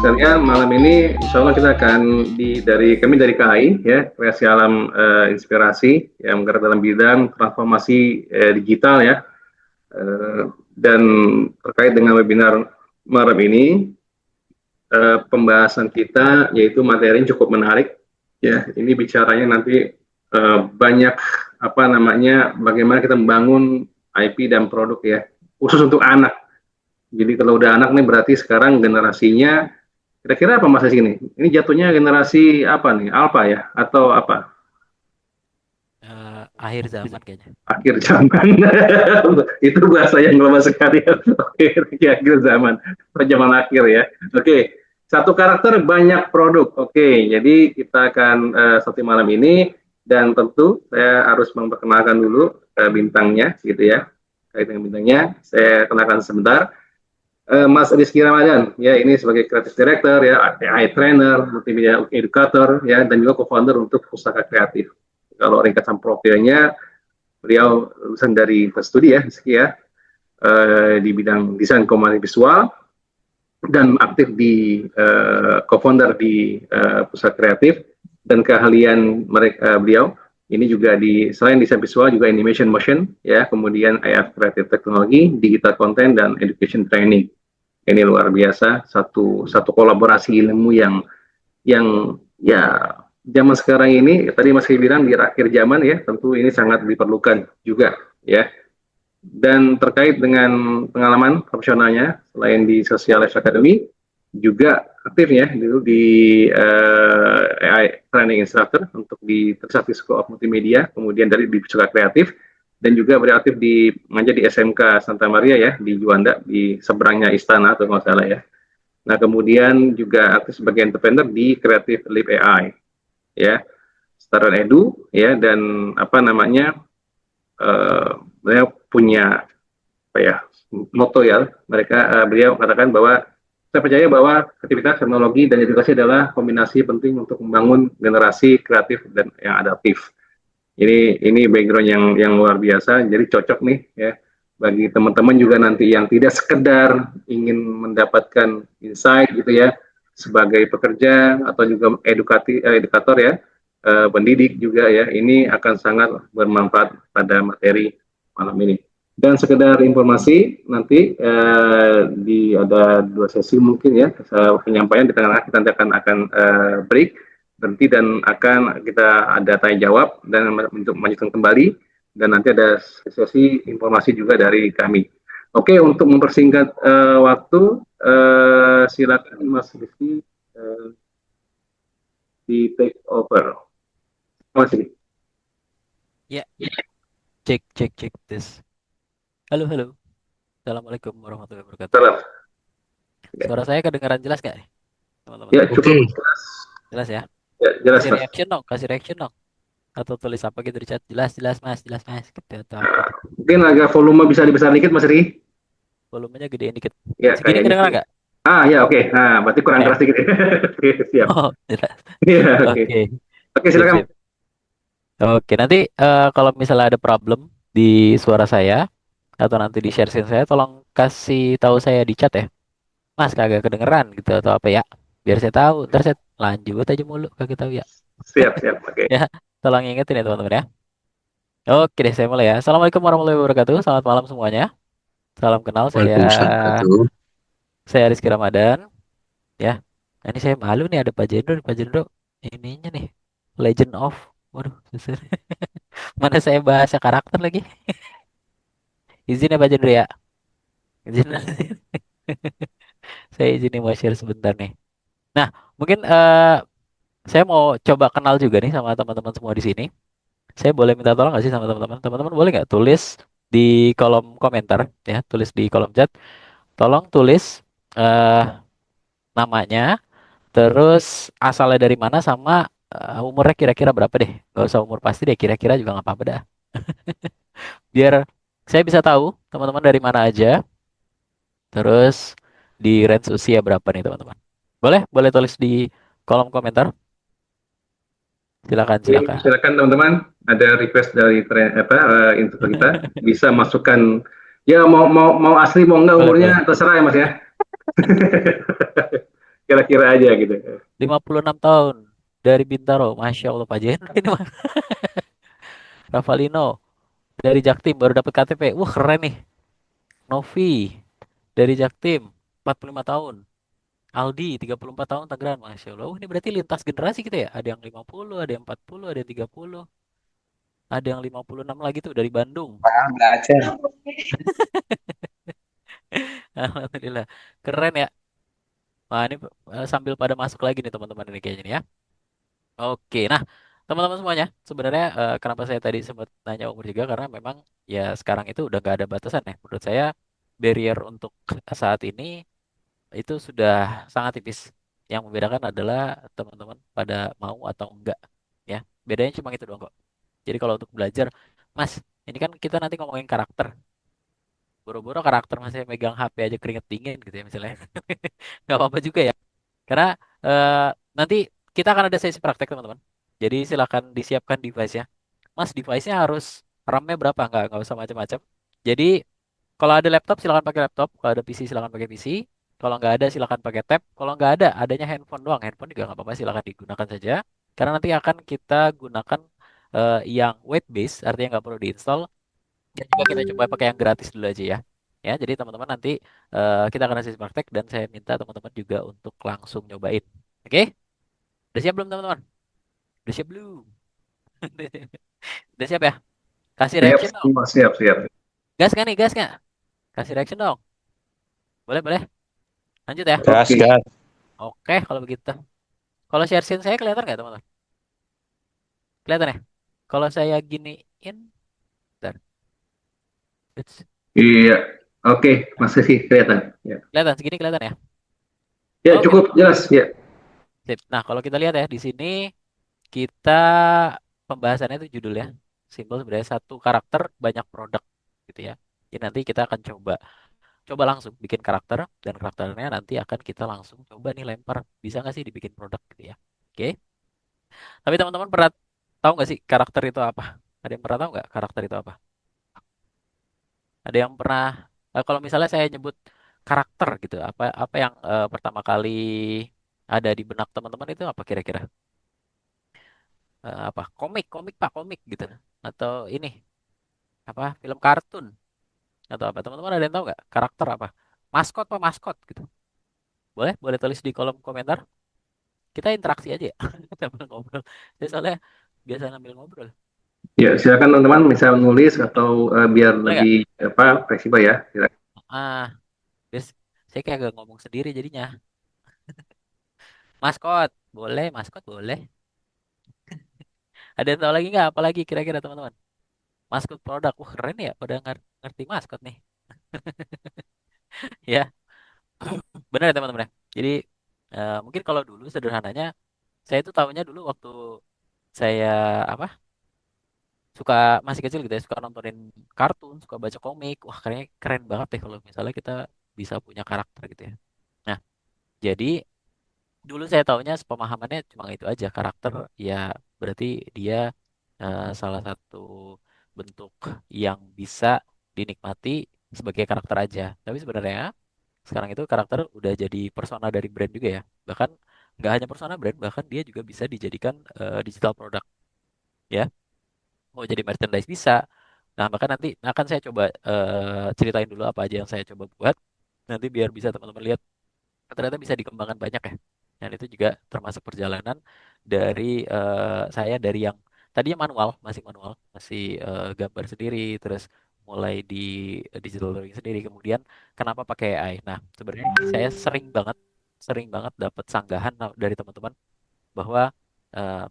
sekalian, malam ini insya Allah kita akan kami dari KAI ya, Kreasi Alam Inspirasi yang bergerak dalam bidang transformasi digital ya, dan terkait dengan webinar malam ini pembahasan kita yaitu materi yang cukup menarik ya. Ini bicaranya nanti banyak bagaimana kita membangun IP dan produk ya, khusus untuk anak. Jadi kalau udah anak nih berarti sekarang generasinya kira-kira apa Mas ini? Ini jatuhnya generasi apa nih? Alpha ya atau apa? Akhir zaman kayaknya. Akhir zaman. Itu bahasa yang lama sekali ya. Oke, akhir zaman. Zaman akhir ya. Oke. Satu karakter banyak produk. Oke, jadi kita akan satu malam ini dan tentu saya harus memperkenalkan dulu bintangnya gitu ya. Kait dengan bintangnya, saya kenalkan sebentar. Mas Rizky Ramadan, ya ini sebagai Creative Director, ya AI Trainer, Multimedia Educator, ya dan juga co-founder untuk Pustaka Kreatif. Kalau ringkasan profilnya, beliau lulusan dari studi ya, Rizky ya, di bidang desain komunikasi visual dan aktif di co-founder di Pustaka Kreatif dan keahlian beliau ini juga selain desain visual juga animation motion ya, kemudian AI Creative Technology, digital content dan education training. Ini luar biasa, satu kolaborasi ilmu yang ya zaman sekarang ini tadi Mas bilang di akhir zaman ya, tentu ini sangat diperlukan juga ya. Dan terkait dengan pengalaman profesionalnya selain di Socialist Academy juga aktif ya dulu di AI Training Instructor untuk di Trisakti School of Multimedia, kemudian dari di Pustaka Kreatif dan juga beraktif mengajar di SMK Santa Maria ya di Juanda di seberangnya Istana atau nggak salah ya. Nah kemudian juga aktif sebagai entrepreneur di Creative Leap AI ya, Startup Edu ya, dan beliau punya moto ya, beliau katakan bahwa saya percaya bahwa aktivitas teknologi dan edukasi adalah kombinasi penting untuk membangun generasi kreatif dan yang adaptif. Ini background yang luar biasa, jadi cocok nih ya bagi teman-teman juga nanti yang tidak sekedar ingin mendapatkan insight gitu ya sebagai pekerja atau juga edukator ya, pendidik juga ya, ini akan sangat bermanfaat pada materi malam ini. Dan sekedar informasi nanti ada 2 sesi mungkin ya penyampaian, di tengah kita akan break berhenti dan akan kita ada tanya jawab dan untuk melanjutkan kembali dan nanti ada sesi informasi juga dari kami. Oke, untuk mempersingkat waktu silakan Mas Rizky di take over. Mas Rizky. Ya, cek this. Halo. Assalamualaikum warahmatullahi wabarakatuh. Salam. Suara saya kedengaran jelas nggak nih, teman-teman? Ya, cukup jelas. Jelas ya. Ya, jelas Kasih Mas. reaction dong. Atau tulis apa gitu di chat. Jelas mas gitu atau apa gitu. Mungkin agak volume bisa dibesar dikit Mas Rizky. Volumenya gedein dikit. Ya, Segini kayaknya. kedengaran nggak? Ya oke. Nah, berarti kurang keras dikit. Oke, siap. Oh, jelas. Iya, oke. Oke. Oke, silakan. Sip. Oke, nanti kalau misalnya ada problem di suara saya atau nanti di share screen saya, tolong kasih tahu saya di chat ya. Mas kagak kedengeran gitu atau apa ya? Biar saya tahu. Ntar saya lanjut aja mulu kagak tahu ya. Siap, oke. Ya, tolong ingetin ya teman-teman ya. Oke deh, saya mulai ya. Assalamualaikum warahmatullahi wabarakatuh. Selamat malam semuanya. Salam kenal, saya Rizky Ramadan. Ya, nah, ini saya malu nih ada Pak Jendro. Pak Jendro ininya nih, Legend of. Waduh, susah. Mana saya bahasa karakter lagi. Izin ya Pak Jendro ya. Izin. Saya izin mau share sebentar nih. Nah, mungkin saya mau coba kenal juga nih sama teman-teman semua di sini. Saya boleh minta tolong nggak sih sama teman-teman? Teman-teman boleh nggak tulis di kolom komentar ya, tulis di kolom chat. Tolong tulis namanya, terus asalnya dari mana sama umurnya kira-kira berapa deh. Nggak usah umur pasti deh, kira-kira juga nggak apa-apa dah. Biar saya bisa tahu teman-teman dari mana aja. Terus di range usia berapa nih teman-teman? Boleh tulis di kolom komentar. Silakan. Silakan teman-teman. Ada request dari info kita bisa masukkan ya mau asli mau enggak umurnya Boleh. terserah ya Mas ya. kira-kira aja gitu. 56 tahun dari Bintaro. Masya Allah Pak Jen. Ini mah Ravalino dari Jaktim baru dapat KTP. Wah, keren nih. Novi dari Jaktim 45 tahun. Aldi 34 tahun Tangerang. Masya Allah. Ini berarti lintas generasi kita ya. Ada yang 50, ada yang 40, ada yang 30, ada yang 56 lagi tuh dari Bandung. Belajar. Alhamdulillah. Keren ya. Wah, ini sambil pada masuk lagi nih teman-teman ini kayaknya nih ya. Oke, nah teman-teman semuanya, sebenarnya kenapa saya tadi sempat nanya umur juga karena memang ya sekarang itu udah gak ada batasan ya. Menurut saya barrier untuk saat ini itu sudah sangat tipis. Yang membedakan adalah teman-teman pada mau atau enggak ya. Bedanya cuma itu doang kok. Jadi kalau untuk belajar, Mas, ini kan kita nanti ngomongin karakter. Boro-boro karakter masih megang HP aja keringet dingin gitu ya misalnya. Nggak apa-apa juga ya. Karena nanti kita akan ada sesi praktek teman-teman. Jadi silakan disiapkan device-nya. Mas, device-nya harus RAM-nya berapa? Nggak usah macam-macam. Jadi kalau ada laptop silakan pakai laptop. Kalau ada PC silakan pakai PC. Kalau nggak ada silakan pakai tab. Kalau nggak ada, adanya handphone doang. Handphone juga nggak apa-apa, silakan digunakan saja. Karena nanti akan kita gunakan yang weight base, artinya nggak perlu diinstal. Dan juga kita coba pakai yang gratis dulu aja ya. Ya, jadi teman-teman nanti kita akan sesi praktek dan saya minta teman-teman juga untuk langsung nyobain. Oke? Udah siap belum teman-teman? Udah siap belum? Udah siap ya? Kasih Siap, reaction dong. semua siap, siap. Gas nggak nih? Gas nggak? Kasih reaction dong. Boleh, boleh. Lanjut ya. Gas, Oke. gas. Oke, kalau begitu. Kalau share screen saya kelihatan nggak teman-teman? Kelihatan ya? Kalau saya giniin, bentar. Eits. Iya. Oke, masih sih kelihatan. Ya. Kelihatan, segini kelihatan ya? Ya, Oke, cukup jelas ya. sip. Nah, kalau kita lihat ya di sini kita pembahasannya itu judulnya simpel sebenarnya satu karakter banyak produk gitu ya. Jadi nanti kita akan coba coba langsung bikin karakter dan karakternya nanti akan kita langsung coba nih lempar bisa nggak sih dibikin produk gitu ya. Oke. Tapi teman-teman pernah tahu nggak sih karakter itu apa? Ada yang pernah tahu nggak karakter itu apa? Ada yang pernah kalau misalnya saya nyebut karakter gitu, apa apa yang pertama kali ada di benak teman-teman itu apa kira-kira? Apa? Komik, komik Pak, komik gitu. Atau ini apa? Film kartun atau apa? Teman-teman ada yang tahu nggak? Karakter apa? Maskot Pak, maskot gitu. Boleh, boleh tulis di kolom komentar. Kita interaksi aja ya. Sambil ngobrol. Saya soalnya biasa sambil ngobrol. Ya, silakan teman-teman bisa nulis atau biar Boleh nggak? lebih apa fleksibel ya. Silakan. Ah, bias, saya kayak agak ngomong sendiri jadinya. Maskot, boleh, maskot boleh. Ada yang tahu lagi nggak? Apalagi kira-kira teman-teman? Maskot produk, wah keren ya. Pada ngerti maskot nih, ya. Benar ya teman-teman ya. Jadi mungkin kalau dulu sederhananya, saya itu tahunya dulu waktu saya apa suka masih kecil gitu ya, suka nontonin kartun, suka baca komik. Wah kayaknya keren banget deh kalau misalnya kita bisa punya karakter gitu ya. Nah, jadi dulu saya taunya pemahamannya cuma itu aja karakter ya berarti dia salah satu bentuk yang bisa dinikmati sebagai karakter aja. Tapi sebenarnya sekarang itu karakter udah jadi persona dari brand juga ya. Bahkan nggak hanya persona brand, bahkan dia juga bisa dijadikan digital product ya. Mau jadi merchandise bisa. Nah, maka nanti akan saya coba ceritain dulu apa aja yang saya coba buat. Nanti biar bisa teman-teman lihat ternyata bisa dikembangkan banyak ya. Dan itu juga termasuk perjalanan dari saya dari yang tadinya manual, masih manual, masih gambar sendiri, terus mulai di digital drawing sendiri, kemudian kenapa pakai AI. Nah, sebenarnya ini saya sering banget dapat sanggahan dari teman-teman bahwa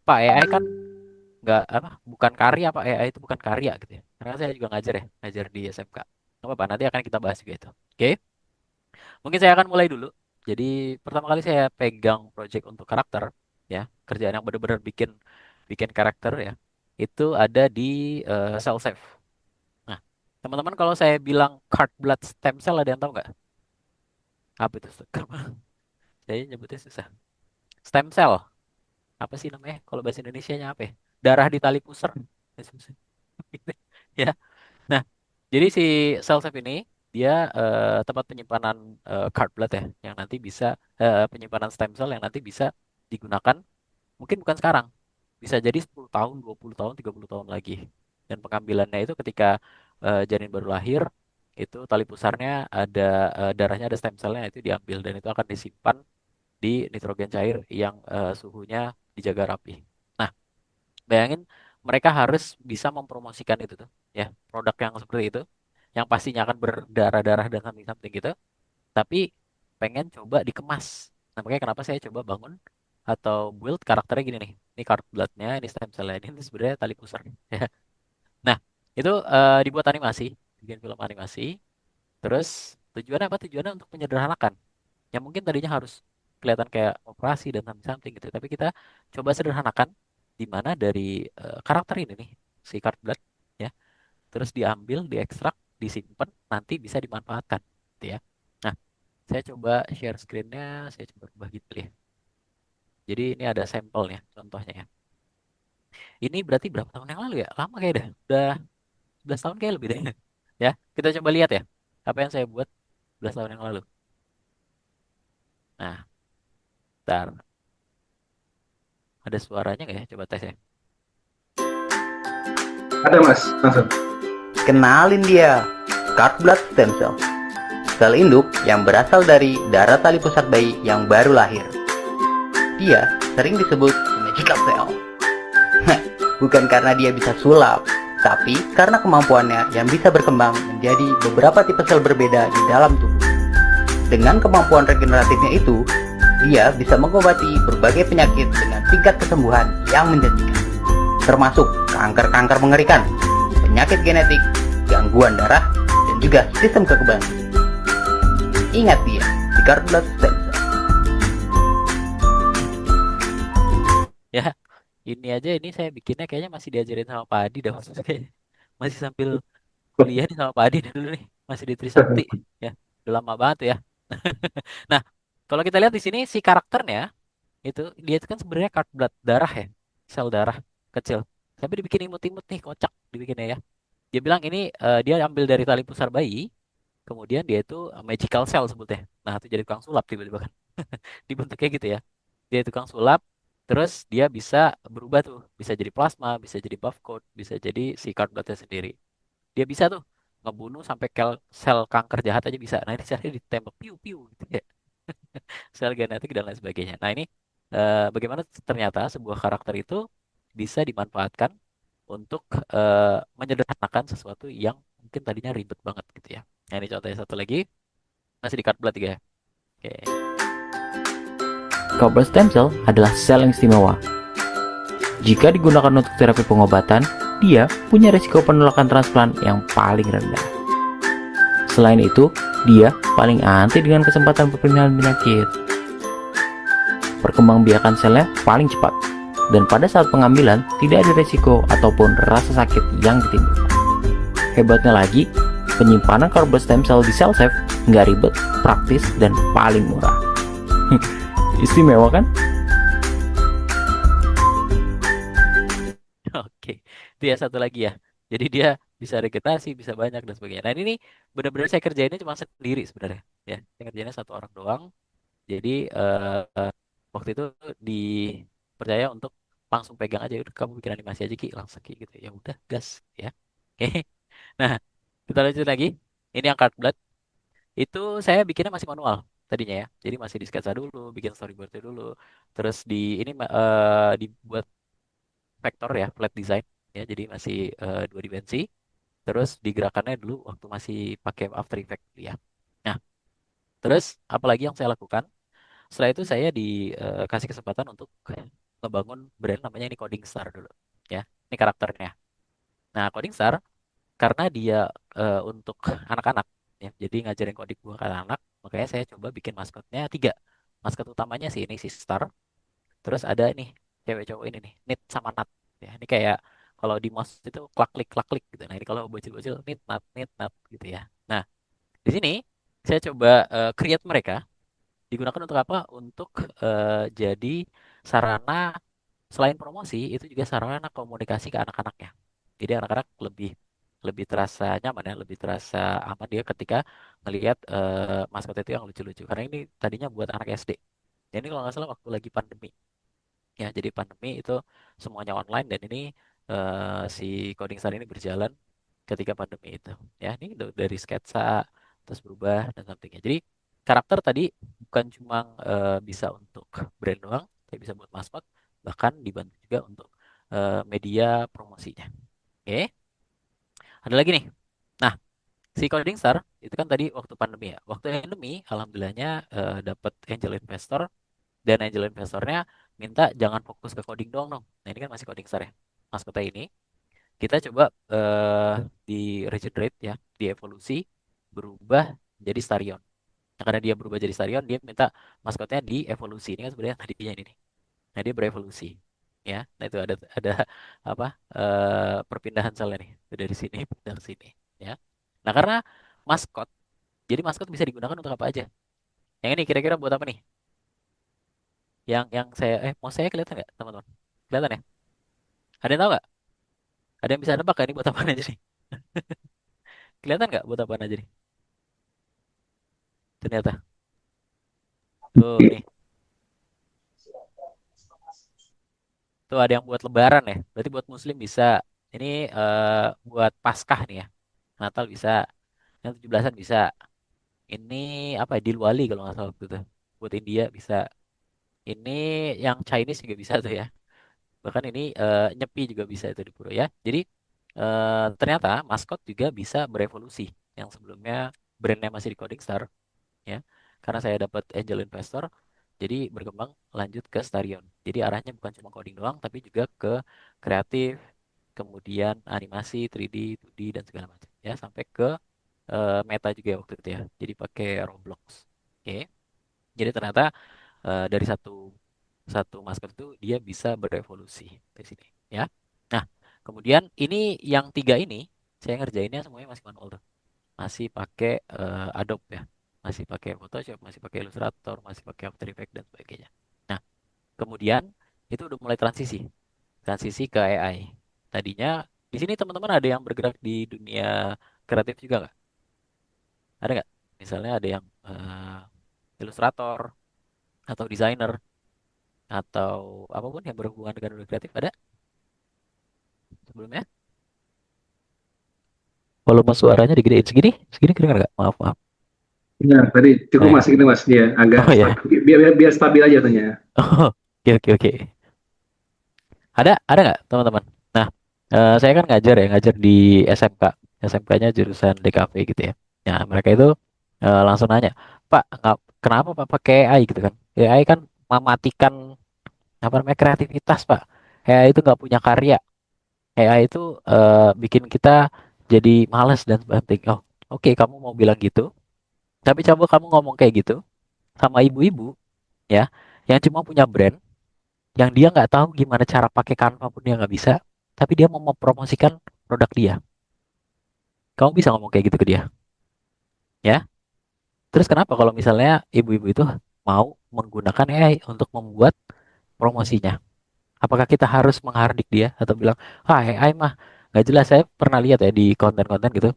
Pak AI kan nggak apa, bukan karya Pak AI itu bukan karya gitu ya. Karena saya juga ngajar ya, ngajar di SMK. Nggak apa-apa, nanti akan kita bahas juga itu. Oke? Mungkin saya akan mulai dulu. Jadi pertama kali saya pegang project untuk karakter ya, kerjaan yang benar-benar bikin bikin karakter ya. Itu ada di Cell Safe. Nah, teman-teman kalau saya bilang card blood stem cell ada yang tahu nggak? Apa itu? Saya nyebutnya susah. Stem cell. Apa sih namanya? Kalau bahasa Indonesianya apa ya? Darah di tali pusar. Ya. Nah, jadi si Cell Safe ini Dia tempat penyimpanan cord blood ya, yang nanti bisa penyimpanan stem cell yang nanti bisa digunakan mungkin bukan sekarang, bisa jadi 10 tahun, 20 tahun, 30 tahun lagi. Dan pengambilannya itu ketika janin baru lahir, itu tali pusarnya ada darahnya ada stem cellnya itu diambil dan itu akan disimpan di nitrogen cair yang suhunya dijaga rapi. Nah, bayangin mereka harus bisa mempromosikan itu tuh, ya, produk yang seperti itu, yang pastinya akan berdarah-darah dan something-something gitu, tapi pengen coba dikemas. Nah, makanya kenapa saya coba bangun atau build karakternya gini nih. Ini card bloodnya, ini stem cell-nya, ini sebenarnya tali pusar. Ya. Nah, itu dibuat animasi, bikin film animasi. Terus tujuannya apa? Tujuannya untuk menyederhanakan. Yang mungkin tadinya harus kelihatan kayak operasi dan something gitu. Tapi kita coba sederhanakan di mana dari karakter ini nih, si card blood, ya. Terus diambil, diekstrak, disimpan, nanti bisa dimanfaatkan, gitu ya. Nah, saya coba share screen-nya, saya coba ubah gitu ya. Jadi ini ada sampelnya, contohnya ya. Ini berarti berapa tahun yang lalu ya? Lama kayak dah. Udah 11 tahun kayak lebih deh. Ya, kita coba lihat ya. Apa yang saya buat 11 tahun yang lalu. Nah, ntar. Ada suaranya nggak ya? Coba tes ya. Ada Mas, langsung. Kenalin dia, cord blood stem cell. Sel induk yang berasal dari darah tali pusat bayi yang baru lahir. Dia sering disebut magical cell. Bukan karena dia bisa sulap, tapi karena kemampuannya yang bisa berkembang menjadi beberapa tipe sel berbeda di dalam tubuh. Dengan kemampuan regeneratifnya itu, dia bisa mengobati berbagai penyakit dengan tingkat kesembuhan yang menjanjikan, termasuk kanker-kanker mengerikan, penyakit genetik, gangguan darah, dan juga sistem kekebalan. Ingat dia, di cord blood stem cell. Ya, ini aja ini saya bikinnya kayaknya masih diajarin sama Pak Adi dah. Maksudnya kayak masih sambil kuliah nih sama Pak Adi nih dulu nih. Masih di Trisakti. Ya, udah lama banget tuh ya. Nah, kalau kita lihat di sini si karakternya itu dia itu kan sebenarnya card blood darah ya, sel darah kecil. Tapi dibikin imut-imut nih, kocak dibikinnya ya. Dia bilang ini dia ambil dari tali pusar bayi, kemudian dia itu magical cell sebutnya. Nah, itu jadi tukang sulap tiba-tiba kan. Dibentuknya gitu ya. Dia tukang sulap, terus dia bisa berubah tuh, bisa jadi plasma, bisa jadi buff coat, bisa jadi si card bloodnya sendiri. Dia bisa tuh ngebunuh sampai sel kanker jahat aja bisa. Nah, ini caranya ditembak piu-piu gitu ya. Sel genetik dan lain sebagainya. Nah, ini bagaimana ternyata sebuah karakter itu bisa dimanfaatkan untuk menyederhanakan sesuatu yang mungkin tadinya ribet banget gitu ya. Nah, ini contohnya satu lagi, masih di card blood juga ya. Oke. Cord blood stem cell adalah sel yang istimewa. Jika digunakan untuk terapi pengobatan, dia punya risiko penolakan transplant yang paling rendah. Selain itu, dia paling anti dengan kesempatan perpindahan penyakit. Perkembangbiakan selnya paling cepat, dan pada saat pengambilan tidak ada risiko ataupun rasa sakit yang ditimbulkan. Hebatnya lagi, penyimpanan cord blood stem cell di cell safe nggak ribet, praktis, dan paling murah. Istimewa kan? Oke, itu ya satu lagi ya. Jadi dia bisa regenerasi, bisa banyak dan sebagainya. Nah, ini benar-benar saya kerjainnya cuma sendiri sebenarnya. Ya, saya kerjainnya satu orang doang. Jadi waktu itu dipercaya untuk langsung pegang aja, udah kamu bikin animasi aja Ki, langsung Ki gitu. Ya udah, gas ya. Oke. Nah, kita lanjut lagi. Ini yang card blood. Itu saya bikinnya masih manual tadinya ya. Jadi masih di sketsa dulu, bikin storyboardnya dulu. Terus dibuat vektor ya, flat design ya. Jadi masih 2 dimensi. Terus digerakkannya dulu waktu masih pakai After Effects ya. Nah, terus apalagi yang saya lakukan? Setelah itu saya dikasih kesempatan untuk ngebangun brand namanya ini Coding Star dulu ya. Ini karakternya. Nah, Coding Star karena dia untuk anak-anak ya. Jadi ngajarin coding buat anak-anak, makanya saya coba bikin maskotnya 3. Maskot utamanya sih ini si Star. Terus ada nih cewek cowok ini nih, Nit sama Nat. Ya, ini kayak kalau di mouse itu klak klik gitu. Nah, ini kalau bocil-bocil Nit Nat gitu ya. Nah, di sini saya coba create mereka digunakan untuk apa? Untuk jadi sarana selain promosi itu juga sarana komunikasi ke anak-anaknya. Jadi anak-anak lebih lebih terasa nyaman ya, lebih terasa aman dia ketika melihat maskot itu yang lucu-lucu. Karena ini tadinya buat anak SD. Jadi kalau nggak salah waktu lagi pandemi. Ya, jadi pandemi itu semuanya online dan ini si Coding Star ini berjalan ketika pandemi itu. Ya, ini dari sketsa terus berubah dan sampingnya. Jadi karakter tadi bukan cuma bisa untuk brand doang, tapi bisa buat maskot, bahkan dibantu juga untuk media promosinya. Oke, ada lagi nih. Nah, si Coding Star itu kan tadi waktu pandemi ya. Waktu pandemi, alhamdulillahnya dapat angel investor dan angel investornya minta jangan fokus ke coding doang dong. Nah, ini kan masih Coding Star ya. Maskotnya ini kita coba di regenerate ya, di evolusi berubah jadi Starion. Nah, karena dia berubah jadi Starion, dia minta maskotnya di evolusi. Ini kan sebenarnya tadinya ini nih. Nah, dia berevolusi. Ya, nah itu ada apa perpindahan selnya nih dari sini pindah ke sini. Ya, nah karena maskot, jadi maskot bisa digunakan untuk apa aja. Yang ini kira-kira buat apa nih? Yang saya mau saya kelihatan nggak teman-teman? Kelihatan ya? Ada yang tahu nggak? Ada yang bisa nebak nggak ini buat apa aja nih? Kelihatan nggak buat apa aja nih? Ternyata tuh nih, tuh ada yang buat Lebaran ya. Berarti buat Muslim bisa. Ini buat Paskah nih ya. Natal bisa. Yang 17-an bisa. Ini apa ya? Dilwali kalau nggak salah waktu itu. Buat India bisa. Ini yang Chinese juga bisa tuh ya. Bahkan ini Nyepi juga bisa itu di Puro ya. Jadi ternyata maskot juga bisa berevolusi. Yang sebelumnya brandnya masih di Coding Star ya. Karena saya dapat angel investor, jadi berkembang lanjut ke Starion. Jadi arahnya bukan cuma coding doang, tapi juga ke kreatif, kemudian animasi 3D, 2D dan segala macam ya, sampai ke meta juga ya waktu itu ya. Jadi pakai Roblox. Oke. Jadi ternyata dari satu satu masker itu dia bisa berevolusi dari sini ya. Nah, kemudian ini yang tiga ini saya ngerjainnya semuanya masih manual tuh. Masih pakai Adobe ya. Masih pakai Photoshop, masih pakai Illustrator, masih pakai After Effects dan sebagainya. Nah, kemudian itu udah mulai transisi, transisi ke AI. Tadinya di sini teman-teman ada yang bergerak di dunia kreatif juga nggak? Ada nggak? Misalnya ada yang ilustrator atau desainer atau apapun yang berhubungan dengan dunia kreatif ada sebelumnya? Volume suaranya digedein segini, segini kedengar nggak? Maaf, maaf. Ya, tadi cukup Nah, mas ini mas dia agak oh ya. biar stabil aja tanya. Oh, oke oke oke. Ada nggak teman-teman? Nah, saya kan ngajar ya, ngajar di SMK. SMK-nya jurusan DKV gitu ya. Nah, mereka itu langsung nanya, Pak, kenapa Pak pakai AI gitu kan? AI kan mematikan apa namanya kreativitas Pak. AI itu nggak punya karya. AI itu bikin kita jadi malas dan sebagainya. Oh, oke, kamu mau bilang gitu. Tapi coba kamu ngomong kayak gitu sama ibu-ibu ya, yang cuma punya brand, yang dia nggak tahu gimana cara pakai Canva pun dia nggak bisa, tapi dia mau mempromosikan produk dia. Kamu bisa ngomong kayak gitu ke dia, ya? Terus kenapa kalau misalnya ibu-ibu itu mau menggunakan AI untuk membuat promosinya? Apakah kita harus menghardik dia atau bilang, ah AI mah nggak jelas? Saya pernah lihat ya di konten-konten gitu,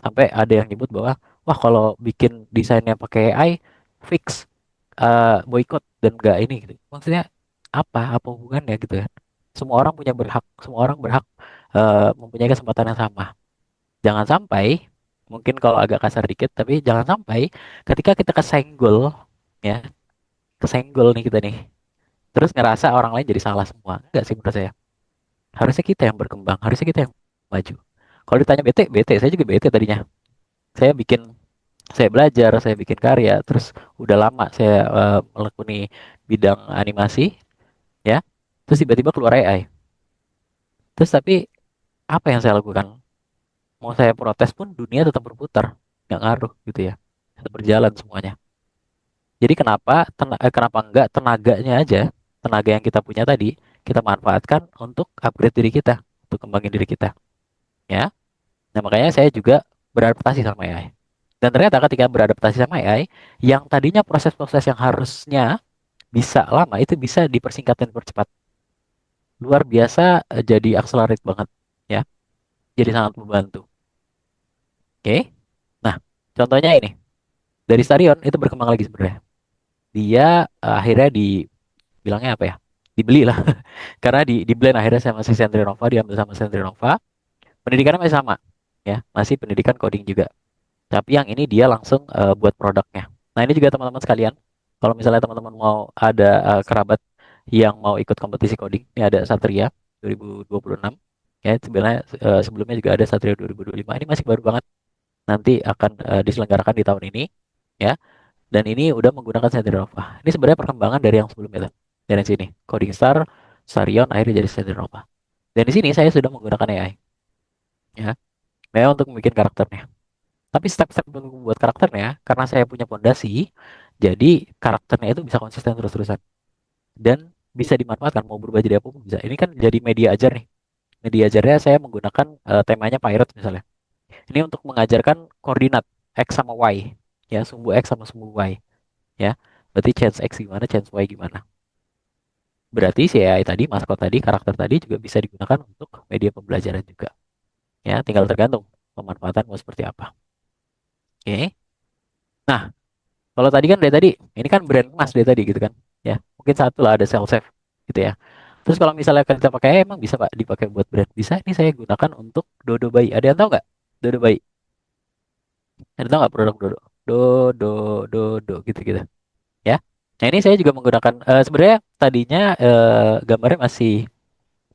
sampai ada yang nyebut bahwa, wah kalau bikin desainnya pakai AI, fix boykot dan nggak ini gitu. Maksudnya apa hubungannya gitu ya? Semua orang punya berhak, semua orang berhak mempunyai kesempatan yang sama. Jangan sampai, mungkin kalau agak kasar dikit, tapi jangan sampai ketika kita kesenggol, ya, kesenggol nih kita nih, terus ngerasa orang lain jadi salah semua. Enggak sih menurut saya. Harusnya kita yang berkembang, harusnya kita yang maju. Kalau ditanya bete, bete, saya juga bete tadinya. Saya bikin, saya belajar, saya bikin karya, terus udah lama saya melekuni bidang animasi, ya, terus tiba-tiba keluar AI. Terus tapi apa yang saya lakukan? Mau saya protes pun dunia tetap berputar, nggak ngaruh gitu ya, tetap berjalan semuanya. Jadi kenapa enggak tenaganya aja, tenaga yang kita punya tadi kita manfaatkan untuk upgrade diri kita, untuk kembangin diri kita, ya. Nah makanya saya juga beradaptasi sama AI. Dan ternyata ketika beradaptasi sama AI, yang tadinya proses-proses yang harusnya bisa lama itu bisa dipersingkat dan dipercepat. Luar biasa, jadi accelerate banget, ya. Jadi sangat membantu. Oke. Nah, contohnya ini. Dari Starion itu berkembang lagi sebenarnya. Dia akhirnya bilangnya apa ya? Dibeli lah. Karena di blend akhirnya sama si Sentrinova, diambil sama Sentrinova. Pendidikannya masih sama, ya, masih pendidikan coding juga. Tapi yang ini dia langsung buat produknya. Nah, ini juga teman-teman sekalian, kalau misalnya teman-teman mau ada kerabat yang mau ikut kompetisi coding, ini ada Satria 2026. Ya, sebenarnya sebelumnya juga ada Satria 2025. Ini masih baru banget. Nanti akan diselenggarakan di tahun ini, ya. Dan ini udah menggunakan Sentrinova. Ini sebenarnya perkembangan dari yang sebelumnya tuh. Dari sini, Coding Star, Starion akhirnya jadi Sentrinova. Dan di sini saya sudah menggunakan AI, ya. Memang untuk membuat karakternya. Tapi step-step untuk membuat karakternya, karena saya punya fondasi, jadi karakternya itu bisa konsisten terus-terusan. Dan bisa dimanfaatkan, mau berubah jadi apa pun bisa. Ini kan jadi media ajar nih. Media ajarnya saya menggunakan temanya Pirate misalnya. Ini untuk mengajarkan koordinat X sama Y. Ya, sumbu X sama sumbu Y. Ya, berarti chance X gimana, chance Y gimana. Berarti si AI tadi, maskot tadi, karakter tadi juga bisa digunakan untuk media pembelajaran juga. Ya, tinggal tergantung pemanfaatan mau seperti apa. Oke. Nah, kalau tadi kan dari tadi, ini kan brand emas dari tadi gitu kan. Ya, mungkin satu lah ada self save gitu ya. Terus kalau misalnya kita pakai emang bisa Pak dipakai buat brand. Bisa ini saya gunakan untuk Dodo bayi. Ada yang tahu nggak? Dodo bayi. Ada tahu nggak produk Dodo? Dodo, Dodo gitu-gitu. Ya. Nah, ini saya juga menggunakan sebenarnya tadinya gambarnya masih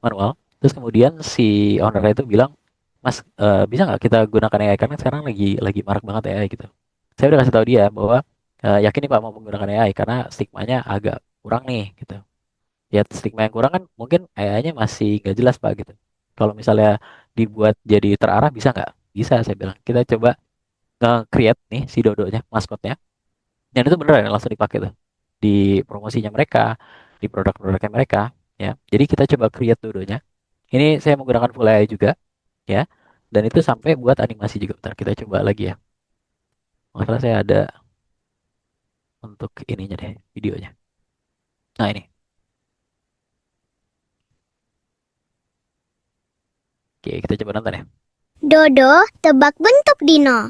manual. Terus kemudian si ownernya itu bilang, "Mas, bisa nggak kita gunakan AI karena sekarang lagi marak banget AI gitu." Saya udah kasih tahu dia bahwa yakin nih Pak mau menggunakan AI karena stigmanya agak kurang nih gitu. Ya stigma yang kurang kan mungkin AI-nya masih nggak jelas Pak gitu. Kalau misalnya dibuat jadi terarah bisa nggak? Bisa saya bilang. Kita coba nge-create nih si Dodonya, maskotnya. Dan itu beneran langsung dipakai tuh di promosinya mereka, di produk-produknya mereka. Ya, jadi kita coba create Dodonya. Ini saya menggunakan full AI juga, ya. Dan itu sampai buat animasi juga. Bentar, kita coba lagi ya. Masalah saya ada untuk ininya deh, videonya. Nah ini, oke kita coba nonton ya. Dodo, tebak bentuk dino.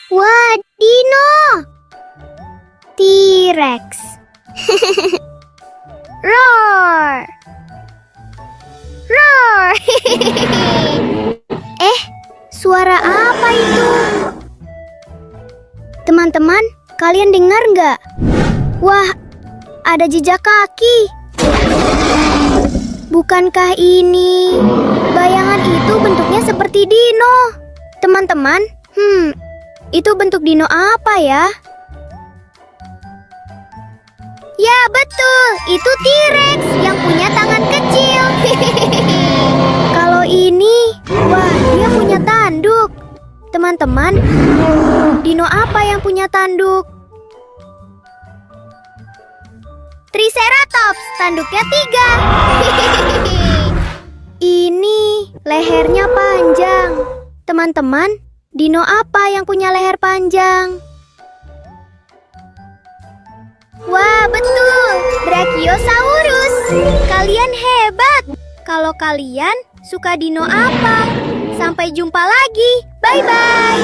Wah, dino. T-Rex. Roar. Roar. Suara apa itu? Teman-teman, kalian dengar nggak? Wah, ada jejak kaki. Bukankah ini bayangan itu bentuknya seperti dino? Teman-teman, itu bentuk dino apa ya? Ya betul, itu T-Rex yang punya tangan kecil. Kalau ini, wah dia punya tanduk. Teman-teman, dino apa yang punya tanduk? Triceratops, tanduknya 3. Ini lehernya panjang. Teman-teman, dino apa yang punya leher panjang? Wah, betul. Brachiosaurus. Kalian hebat. Kalau kalian suka dino apa? Sampai jumpa lagi. Bye-bye.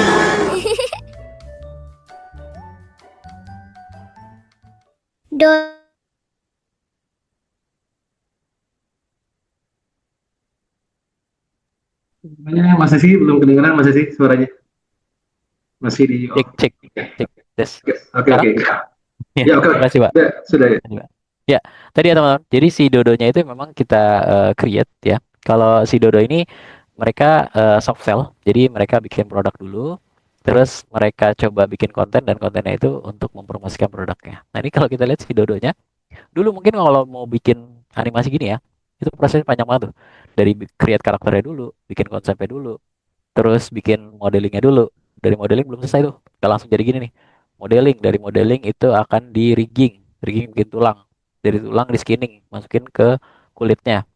Sebenarnya masih sih belum kedengeran masih sih suaranya. Masih di Cek, cek, cek, tes. Oke. Sekarang? Ya, oke. Terima kasih Pak. Ya, sudah ya. Ya, tadi ya teman-teman. Jadi si Dodonya itu memang kita create ya. Kalau si Dodo ini mereka soft sell, jadi mereka bikin produk dulu, terus mereka coba bikin konten dan kontennya itu untuk mempromosikan produknya. Nah ini kalau kita lihat si Dodonya, dulu mungkin kalau mau bikin animasi gini ya, itu prosesnya panjang banget tuh. Dari create karakternya dulu, bikin konsepnya dulu, terus bikin modelingnya dulu. Dari modeling belum selesai tuh, kita langsung jadi gini nih. Modeling, dari modeling itu akan di rigging, rigging bikin tulang, dari tulang di skinning, masukin ke kulitnya.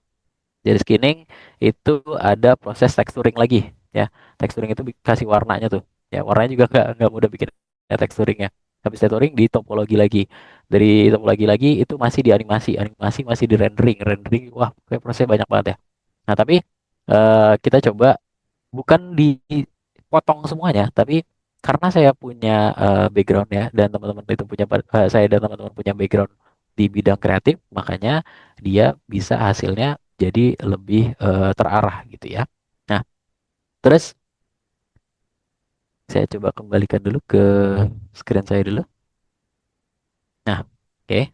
Dari skinning itu ada proses texturing lagi, ya. Texturing itu kasih warnanya tuh, ya. Warnanya juga nggak mudah bikin ya, texturingnya. Habis texturing di topologi lagi, dari topologi lagi itu masih di animasi, animasi masih di rendering, rendering, wah, kayak prosesnya banyak banget ya. Nah tapi kita coba bukan di potong semuanya, tapi karena saya punya background ya, dan teman-teman itu punya saya dan teman-teman punya background di bidang kreatif, makanya dia bisa hasilnya jadi lebih terarah gitu ya. Nah, terus saya coba kembalikan dulu ke screen saya dulu. Nah, oke.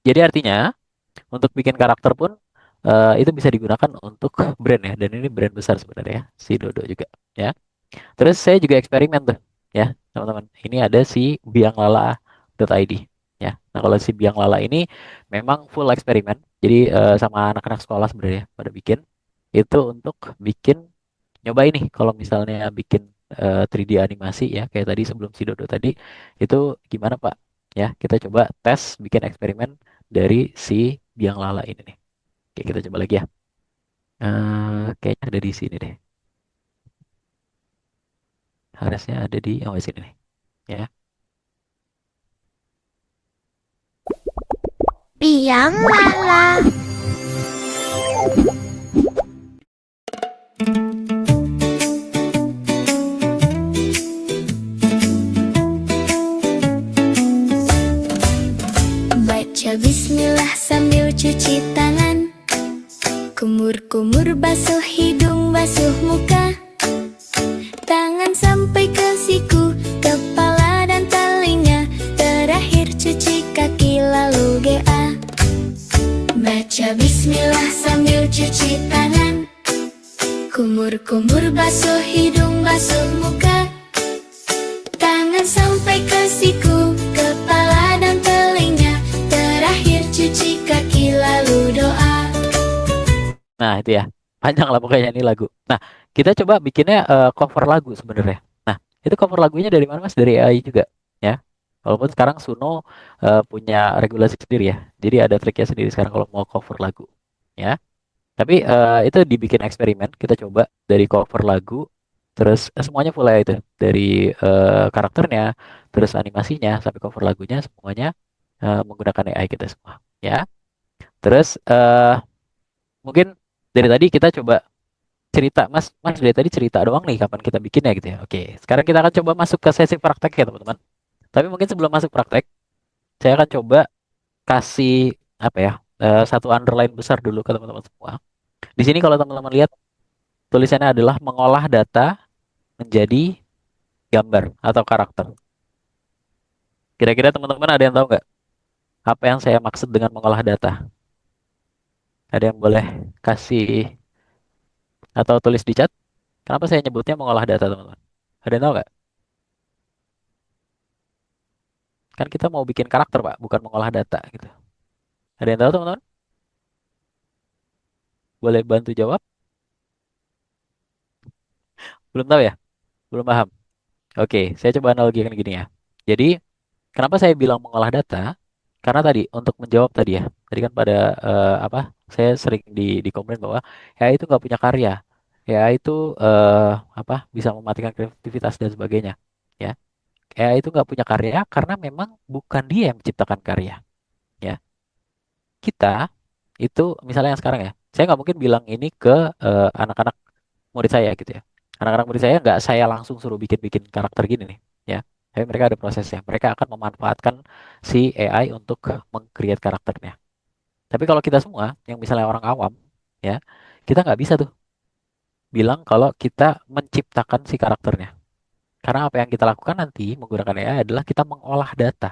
Jadi artinya untuk bikin karakter pun itu bisa digunakan untuk brand ya, dan ini brand besar sebenarnya ya, si Dodo juga ya. Terus saya juga eksperimen tuh ya, teman-teman. Ini ada si bianglala.id ya. Nah, kalau si Biang Lala ini memang full eksperimen. Jadi sama anak-anak sekolah sebenarnya pada bikin itu untuk bikin nyoba ini kalau misalnya bikin 3D animasi ya kayak tadi sebelum si Dodo tadi itu gimana Pak? Ya, kita coba tes bikin eksperimen dari si Biang Lala ini nih. Oke, kita coba lagi ya. Kayaknya ada di sini deh. Harusnya ada di sini nih. Ya. Biang lala. Baca bismillah sambil cuci tangan. Kumur-kumur basuh hidung, basuh muka. Tangan sampai ke siku, kepala dan telinga. Terakhir cuci kaki lalu GA. Baca bismillah sambil cuci tangan. Kumur-kumur basuh hidung, basuh muka. Tangan sampai ke siku, kepala dan telinga. Terakhir cuci kaki lalu doa. Nah, itu ya. Panjang lah pokoknya ini lagu. Nah, kita coba bikinnya cover lagu sebenarnya. Nah, itu cover lagunya dari mana Mas? Dari AI juga ya. Walaupun sekarang Suno punya regulasi sendiri ya. Jadi ada triknya sendiri sekarang kalau mau cover lagu ya. Tapi itu dibikin eksperimen, kita coba dari cover lagu, terus semuanya full ya itu. Dari karakternya, terus animasinya, sampai cover lagunya, semuanya menggunakan AI kita semua ya. Terus mungkin dari tadi kita coba cerita, Mas, Mas dari tadi cerita doang nih kapan kita bikinnya gitu ya. Oke, sekarang kita akan coba masuk ke sesi praktek ya teman-teman. Tapi mungkin sebelum masuk praktek, saya akan coba kasih apa ya satu underline besar dulu ke teman-teman semua. Di sini kalau teman-teman lihat tulisannya adalah mengolah data menjadi gambar atau karakter. Kira-kira teman-teman ada yang tahu nggak apa yang saya maksud dengan mengolah data? Ada yang boleh kasih atau tulis di chat? Kenapa saya nyebutnya mengolah data, teman-teman? Ada yang tahu nggak? Kan kita mau bikin karakter, Pak, bukan mengolah data gitu. Ada yang tahu, teman-teman? Boleh bantu jawab? Belum tahu ya? Belum paham. Oke, saya coba analogikan gini ya. Jadi, kenapa saya bilang mengolah data? Karena tadi untuk menjawab tadi ya, tadi kan pada apa? Saya sering di komplain bahwa AI itu nggak punya karya, AI itu apa? Bisa mematikan kreativitas dan sebagainya. Ya, AI itu nggak punya karya karena memang bukan dia yang menciptakan karya. Ya, kita itu misalnya yang sekarang ya, saya nggak mungkin bilang ini ke anak-anak murid saya gitu ya. Anak-anak murid saya nggak saya langsung suruh bikin-bikin karakter gini nih, ya. Tapi mereka ada prosesnya. Mereka akan memanfaatkan si AI untuk meng-create karakternya. Tapi kalau kita semua, yang misalnya orang awam, ya, kita nggak bisa tuh bilang kalau kita menciptakan si karakternya. Karena apa yang kita lakukan nanti menggunakan AI adalah kita mengolah data.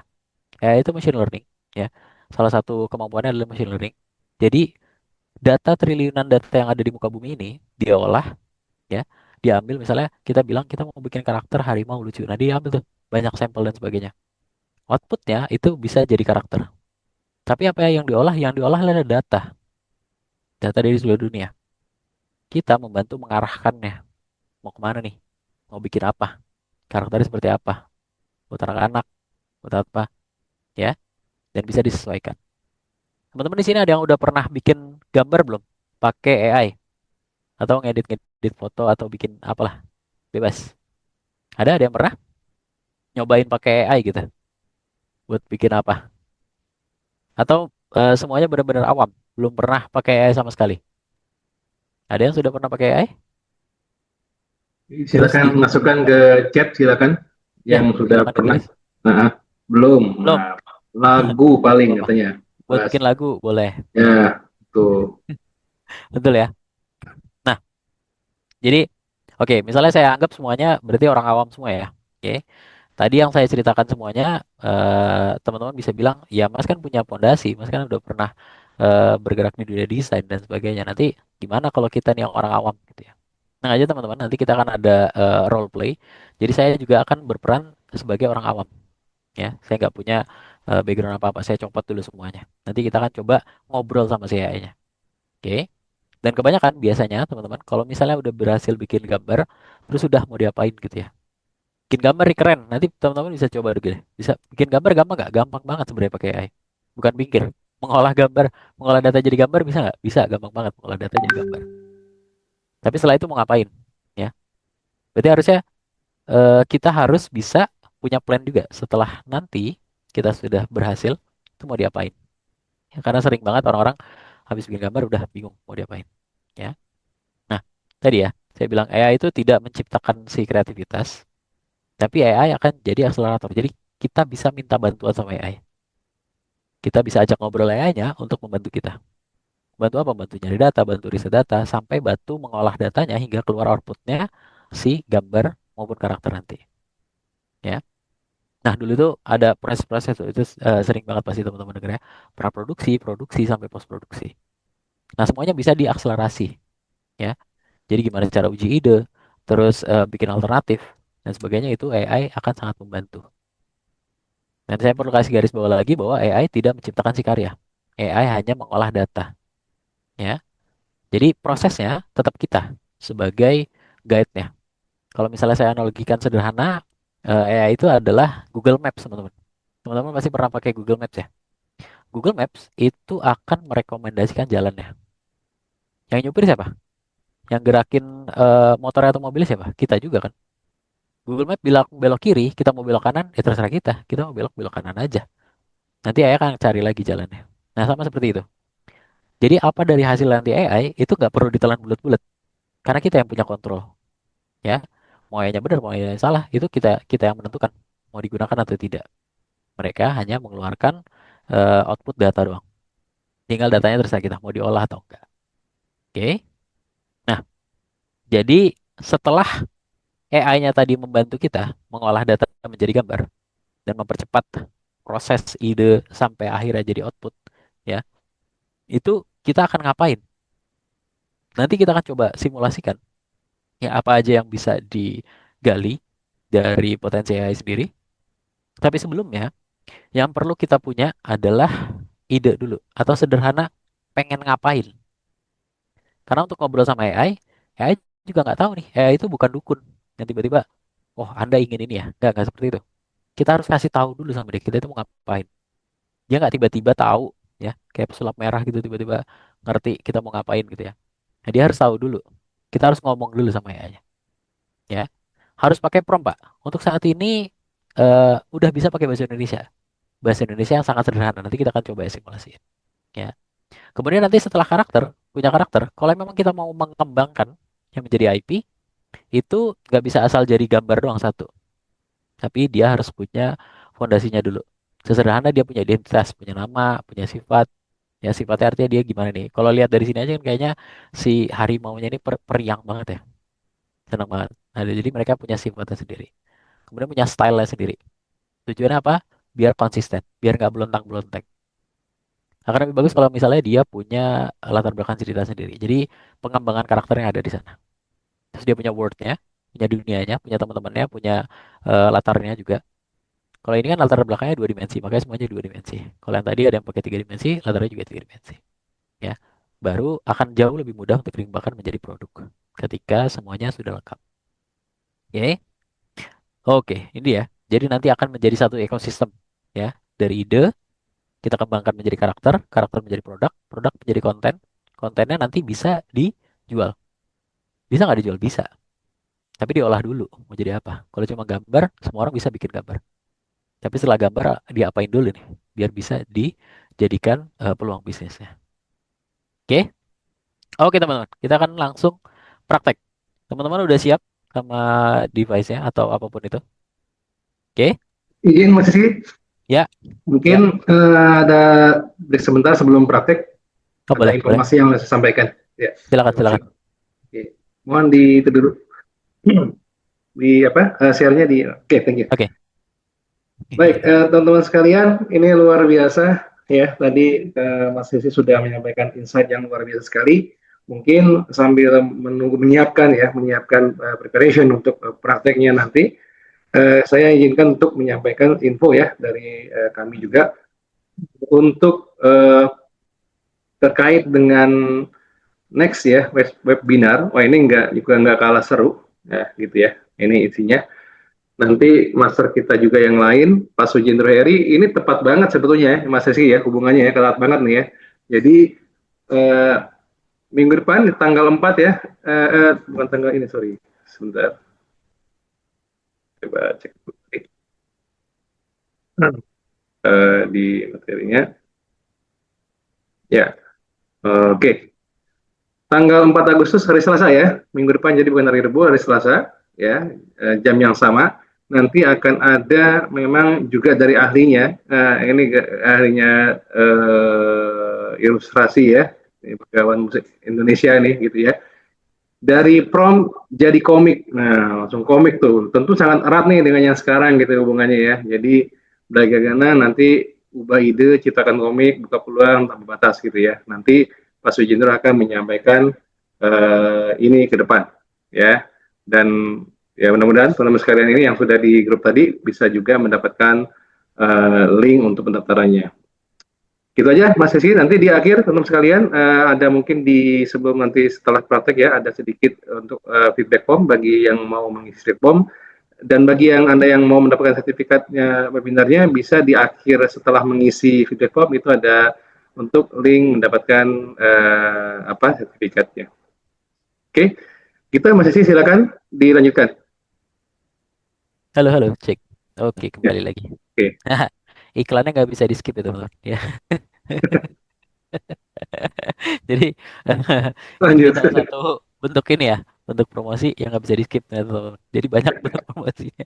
AI itu machine learning, ya. Salah satu kemampuannya adalah machine learning. Jadi data triliunan data yang ada di muka bumi ini diolah, ya, diambil misalnya kita bilang kita mau bikin karakter harimau lucu, nah diambil tuh banyak sampel dan sebagainya. Outputnya itu bisa jadi karakter. Tapi apa yang diolah? Yang diolah adalah data, data dari seluruh dunia. Kita membantu mengarahkannya. Mau kemana nih? Mau bikin apa? Karakternya seperti apa? Buat anak-anak, buat apa? Ya, dan bisa disesuaikan. Teman-teman di sini ada yang udah pernah bikin gambar belum? Pakai AI atau ngedit-ngedit foto atau bikin apalah, bebas. Ada yang pernah nyobain pakai AI gitu buat bikin apa? Atau semuanya benar-benar awam, belum pernah pakai AI sama sekali? Ada yang sudah pernah pakai AI? Terus Silakan masukkan ke chat, silakan ya, yang sudah silakan pernah. ditulis. Nah, belum. Belum. Nah, lagu paling Apa? katanya. Buat Mas. bikin lagu boleh. Ya, tuh. Betul ya. Nah, jadi oke, misalnya saya anggap semuanya berarti orang awam semua ya. Oke. Tadi yang saya ceritakan semuanya, teman-teman bisa bilang, ya Mas kan punya fondasi, Mas kan udah pernah bergerak di dunia desain dan sebagainya. Nanti gimana kalau kita nih yang orang awam gitu ya? Nah aja teman-teman, nanti kita akan ada role play. Jadi saya juga akan berperan sebagai orang awam ya. Saya nggak punya background apa-apa, saya copot dulu semuanya. Nanti kita akan coba ngobrol sama si AI-nya. Oke? Dan kebanyakan biasanya teman-teman, kalau misalnya udah berhasil bikin gambar, terus udah mau diapain gitu ya? Bikin gambar nih keren. Nanti teman-teman bisa coba dulu deh. Bisa bikin gambar gampang nggak? Gampang banget sebenarnya pakai AI. Bukan pikir. Mengolah gambar, mengolah data jadi gambar bisa nggak? Bisa, gampang banget mengolah data jadi gambar. Tapi setelah itu mau ngapain? Ya, berarti harusnya kita harus bisa punya plan juga setelah nanti kita sudah berhasil itu mau diapain. Ya, karena sering banget orang-orang habis bikin gambar udah bingung mau diapain. Ya. Nah, tadi ya, saya bilang AI itu tidak menciptakan si kreativitas, tapi AI akan jadi akselerator. Jadi kita bisa minta bantuan sama AI. Kita bisa ajak ngobrol AI-nya untuk membantu kita. Bantu apa? Bantu nyari data, bantu riset data, sampai bantu mengolah datanya hingga keluar outputnya si gambar maupun karakter nanti. Ya. Nah, dulu tuh ada proses-proses tuh. Itu sering banget pasti teman-teman dengar ya. Praproduksi, produksi, sampai postproduksi. Nah, semuanya bisa diakselerasi. Ya. Jadi gimana cara uji ide, terus bikin alternatif, dan sebagainya itu AI akan sangat membantu. Dan saya perlu kasih garis bawah lagi bahwa AI tidak menciptakan si karya. AI hanya mengolah data. Ya. Jadi prosesnya tetap kita sebagai guide-nya. Kalau misalnya saya analogikan sederhana, AI itu adalah Google Maps, teman-teman. Teman-teman pasti pernah pakai Google Maps ya. Google Maps itu akan merekomendasikan jalannya. Yang nyupir siapa? Yang gerakin motor atau mobil siapa? Kita juga kan. Google Maps bilang belok kiri, kita mau belok kanan, ya terserah kita. Kita mau belok belok kanan aja. Nanti AI akan cari lagi jalannya. Nah sama seperti itu. Jadi apa dari hasil nanti AI itu nggak perlu ditelan bulat-bulat, karena kita yang punya kontrol. Ya, mau AI-nya benar, mau AI-nya salah, itu kita kita yang menentukan mau digunakan atau tidak. Mereka hanya mengeluarkan output data doang. Tinggal datanya terserah kita mau diolah atau enggak. Oke. Nah, jadi setelah AI-nya tadi membantu kita mengolah data menjadi gambar dan mempercepat proses ide sampai akhirnya jadi output, ya, itu kita akan ngapain? Nanti kita akan coba simulasikan ya apa aja yang bisa digali dari potensi AI sendiri. Tapi sebelumnya, yang perlu kita punya adalah ide dulu atau sederhana pengen ngapain. Karena untuk ngobrol sama AI juga nggak tahu nih. AI itu bukan dukun yang tiba-tiba, oh Anda ingin ini ya. Nggak seperti itu. Kita harus kasih tahu dulu sama dia kita itu mau ngapain. Dia nggak tiba-tiba tahu ya, kayak pesulap merah gitu tiba-tiba ngerti kita mau ngapain gitu ya. Nah, dia harus tahu dulu. Kita harus ngomong dulu sama AI-nya. Ya, harus pakai prompt, Pak. Untuk saat ini udah bisa pakai bahasa Indonesia. Bahasa Indonesia yang sangat sederhana. Nanti kita akan coba simulasiin. Ya. Kemudian nanti setelah punya karakter, kalau memang kita mau mengembangkan yang menjadi IP, itu nggak bisa asal jadi gambar doang satu. Tapi dia harus punya fondasinya dulu. Sesederhana dia punya identitas, punya nama, punya sifat. Ya sifatnya artinya dia gimana nih? Kalau lihat dari sini aja kan kayaknya si harimaunya ini periang banget ya. Senang banget. Nah, jadi mereka punya sifatnya sendiri. Kemudian punya style sendiri. Tujuannya apa? Biar konsisten, biar nggak belontang-belonteng. Akan lebih bagus kalau misalnya dia punya latar belakang cerita sendiri. Jadi pengembangan karakternya ada di sana. Terus dia punya worldnya, punya dunianya, punya teman-temannya, punya latarnya juga. Kalau ini kan latar belakangnya dua dimensi, makanya semuanya dua dimensi. Kalau yang tadi ada yang pakai tiga dimensi, latarnya juga tiga dimensi. Ya, baru akan jauh lebih mudah untuk dikembangkan menjadi produk ketika semuanya sudah lengkap. Oke, oke, ini ya. Jadi nanti akan menjadi satu ekosistem, ya. Dari ide kita kembangkan menjadi karakter, karakter menjadi produk, produk menjadi konten, kontennya nanti bisa dijual. Bisa nggak dijual? Bisa. Tapi diolah dulu mau jadi apa. Kalau cuma gambar, semua orang bisa bikin gambar. Tapi setelah gambar diapain dulu nih, biar bisa dijadikan peluang bisnisnya. Oke, oke teman-teman, kita akan langsung praktek. Teman-teman udah siap? sama device-nya atau apapun itu. Oke? Izin Mas Rizky, Ya, mungkin ya. ada break sebentar sebelum praktek, Oh, ada boleh, boleh. informasi yang harus saya sampaikan. Ya, Silakan, terima kasih. silakan. Oke. Mohon di itu dulu. Di apa? Share-nya di. Oke, thank you. Oke. Baik, teman-teman sekalian, ini luar biasa ya. Tadi Mas Sisi sudah menyampaikan insight yang luar biasa sekali. Mungkin sambil menunggu menyiapkan ya, menyiapkan preparation untuk prakteknya nanti, saya izinkan untuk menyampaikan info ya dari kami juga untuk terkait dengan next ya webinar. Wah ini nggak kalah seru ya gitu ya. Ini isinya. Nanti master kita juga yang lain, Pak Sujindro Heri, ini tepat banget sebetulnya ya, Mas Rizky ya, hubungannya ya, tepat banget nih ya. Jadi, eh, minggu depan, tanggal 4 ya, bukan tanggal ini, sorry, sebentar, coba cek dulu. Di materinya, ya, oke. Tanggal 4 Agustus hari Selasa ya, minggu depan jadi bukan hari Rabu, hari Selasa ya, jam yang sama. Nanti akan ada memang juga dari ahlinya, ini ahlinya ilustrasi ya, ini pegawai musik Indonesia nih gitu ya. Dari prom jadi komik, nah langsung komik tuh, tentu sangat erat nih dengan yang sekarang gitu hubungannya ya. Jadi bagaimana nanti ubah ide, ciptakan komik, buka peluang tanpa batas gitu ya. Nanti Pak Sujindro akan menyampaikan ini ke depan ya. Dan ya mudah-mudahan teman-teman sekalian ini yang sudah di grup tadi bisa juga mendapatkan link untuk pendaftarannya. Gitu aja Mas Rizky, nanti di akhir teman-teman sekalian ada mungkin di sebelum nanti setelah praktek ya ada sedikit untuk feedback form bagi yang mau mengisi feedback form, dan bagi yang Anda yang mau mendapatkan sertifikatnya webinarnya bisa di akhir setelah mengisi feedback form itu ada untuk link mendapatkan sertifikatnya. Oke, kita Mas Rizky silakan dilanjutkan. Halo, halo, cek. Oke, Ya, kembali lagi. oke. Iklannya nggak bisa di skip ya, teman-teman. Ya. Jadi, ini Lanjut. salah satu bentuk ini ya, bentuk promosi yang nggak bisa di skip ya, teman-teman. Jadi banyak bentuk promosinya.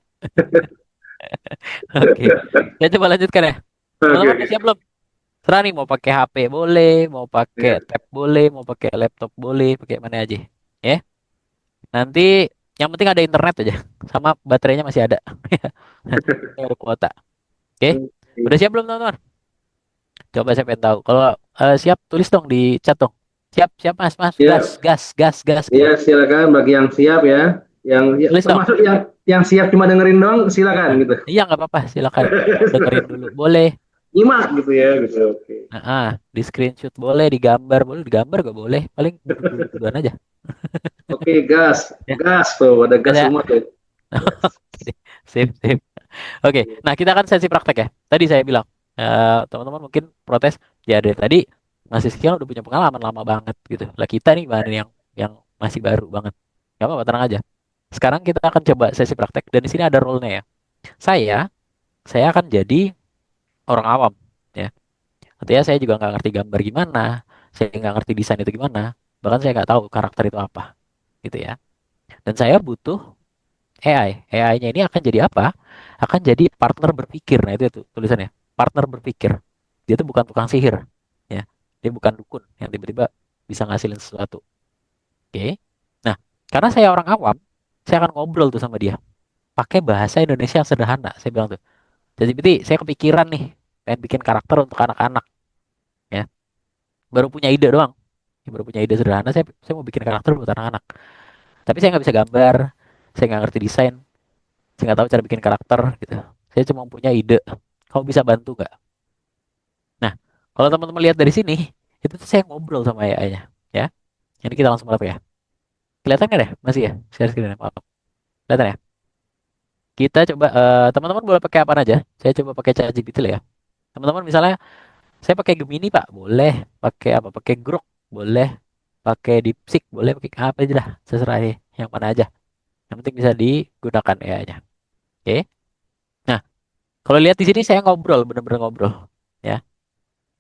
Oke, saya coba lanjutkan ya. Oke, Teman-teman udah oke. siap belum? Terserah nih mau pakai HP boleh, mau pakai Ya. tab boleh, mau pakai laptop boleh, pakai mana aja. Ya. Nanti yang penting ada internet aja, sama baterainya masih ada. Ini ada kuota. Oke. Udah siap belum teman-teman? Coba saya pengen tahu. Kalau siap tulis dong di chat dong. Siap, siap Mas, Mas. Gas, Ya, gas, gas, gas gitu. ya silakan bagi yang siap ya. Yang ya, Tulis dong. termasuk yang siap cuma dengerin dong, silakan gitu. Iya nggak apa-apa, silakan dengerin dulu. Boleh. Nyimak gitu ya, gitu. Oke. Di screenshot boleh, digambar boleh, digambar gak boleh. Paling duduk-dudukan aja. Oke, gas, Ya, gas tuh, ada gas ada. semua tuh. Yes. Oke deh. Sip, sip. Oke, nah kita kan sesi praktek ya. Tadi saya bilang, teman-teman mungkin protes, ya dari tadi masih sekian udah punya pengalaman lama banget gitu. Lah kita nih mana yang masih baru banget. Gak apa-apa, tenang aja. Sekarang kita akan coba sesi praktek dan di sini ada role-nya ya. Saya, saya akan jadi orang awam ya. Artinya saya juga nggak ngerti gambar gimana, saya nggak ngerti desain itu gimana, bahkan saya nggak tahu karakter itu apa, gitu ya. Dan saya butuh AI. AI-nya ini akan jadi apa? Akan jadi partner berpikir. Nah itu tulisannya. Partner berpikir. Dia tuh bukan tukang sihir, ya. Dia bukan dukun yang tiba-tiba bisa ngasilin sesuatu. Oke. Nah, karena saya orang awam, saya akan ngobrol tuh sama dia. Pakai bahasa Indonesia yang sederhana. Saya bilang tuh. Jadi berarti saya kepikiran nih, pengen bikin karakter untuk anak-anak, ya. Baru punya ide doang. Ya, baru punya ide sederhana. Saya mau bikin karakter buat anak-anak. Tapi saya nggak bisa gambar, saya nggak ngerti desain, saya nggak tahu cara bikin karakter gitu. Saya cuma punya ide. Kamu bisa bantu nggak? Nah, kalau teman-teman lihat dari sini, itu tuh saya ngobrol sama AI-nya, ya. Ini kita langsung mulai ya. Kelihatan nggak deh? Masih ya? Share screen maaf. Kelihatan ya? Kita coba, teman-teman boleh pakai apa aja? Saya coba pakai ChatGPT lah ya. Teman-teman misalnya, saya pakai Gemini Pak, boleh. Pakai apa? Pakai Grok, boleh. Pakai DeepSeek, boleh. Pakai apa aja dah. Terserah deh. Yang mana aja. Yang penting bisa digunakan AI-nya. Oke? Nah, kalau lihat di sini saya ngobrol, bener-bener ngobrol, ya.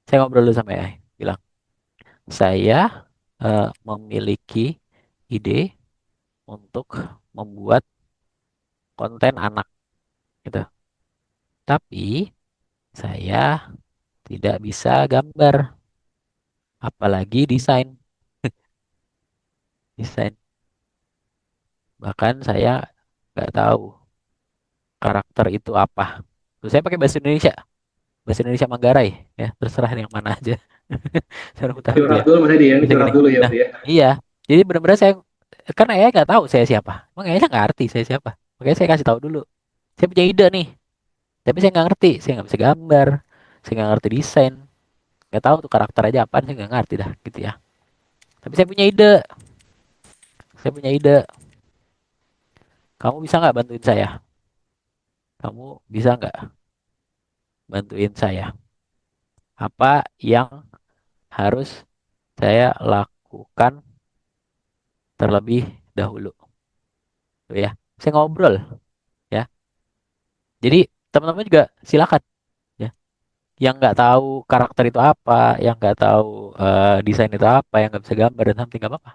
Saya ngobrol dulu sama AI, bilang, saya memiliki ide untuk membuat konten anak gitu. Tapi saya tidak bisa gambar, apalagi desain. Desain. Bahkan saya nggak tahu karakter itu apa. Terus saya pakai bahasa Indonesia Manggarai, ya terserah yang mana aja. Saya udah tahu gitu Curhat ya. dulu Mas Edi ya, ini Bisa curhat gini. dulu ya Nah, berarti ya. iya. Jadi benar-benar saya karena AI nggak tahu saya siapa. Emang AI nggak ngerti saya siapa. Makanya saya kasih tahu dulu. Saya punya ide nih, tapi saya nggak ngerti. Saya nggak bisa gambar. Saya nggak ngerti desain. Nggak tahu tuh karakter aja apaan. Saya nggak ngerti dah, gitu ya. Tapi saya punya ide. Saya punya ide. Kamu bisa nggak bantuin saya? Kamu bisa nggak bantuin saya? Apa yang harus saya lakukan terlebih dahulu? Tuh ya. Saya ngobrol, ya. Jadi teman-teman juga silakan, ya. Yang nggak tahu karakter itu apa, yang nggak tahu desain itu apa, yang nggak bisa gambar dan something nggak apa-apa.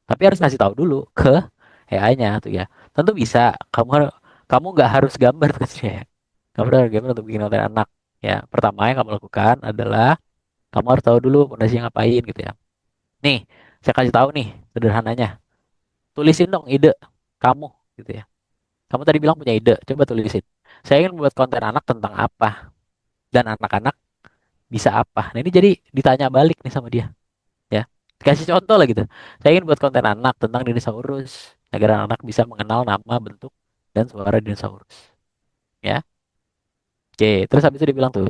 Tapi harus ngasih tahu dulu ke AI-nya tuh ya. Tentu bisa. Kamu nggak harus gambar tuh ya. Kamu harus gambar untuk bikin konten anak. Ya, pertama yang kamu lakukan adalah kamu harus tahu dulu fondasinya ngapain gitu ya. Nih, saya kasih tahu nih sederhananya. Tulisin dong ide kamu gitu ya. Kamu tadi bilang punya ide, coba tulisin. Saya ingin membuat konten anak tentang apa dan anak-anak bisa apa. Nah, ini jadi ditanya balik nih sama dia, ya. Kasih contoh lah gitu. Saya ingin buat konten anak tentang dinosaurus agar anak bisa mengenal nama, bentuk, dan suara dinosaurus. Ya. Oke, terus habis itu dia bilang tuh,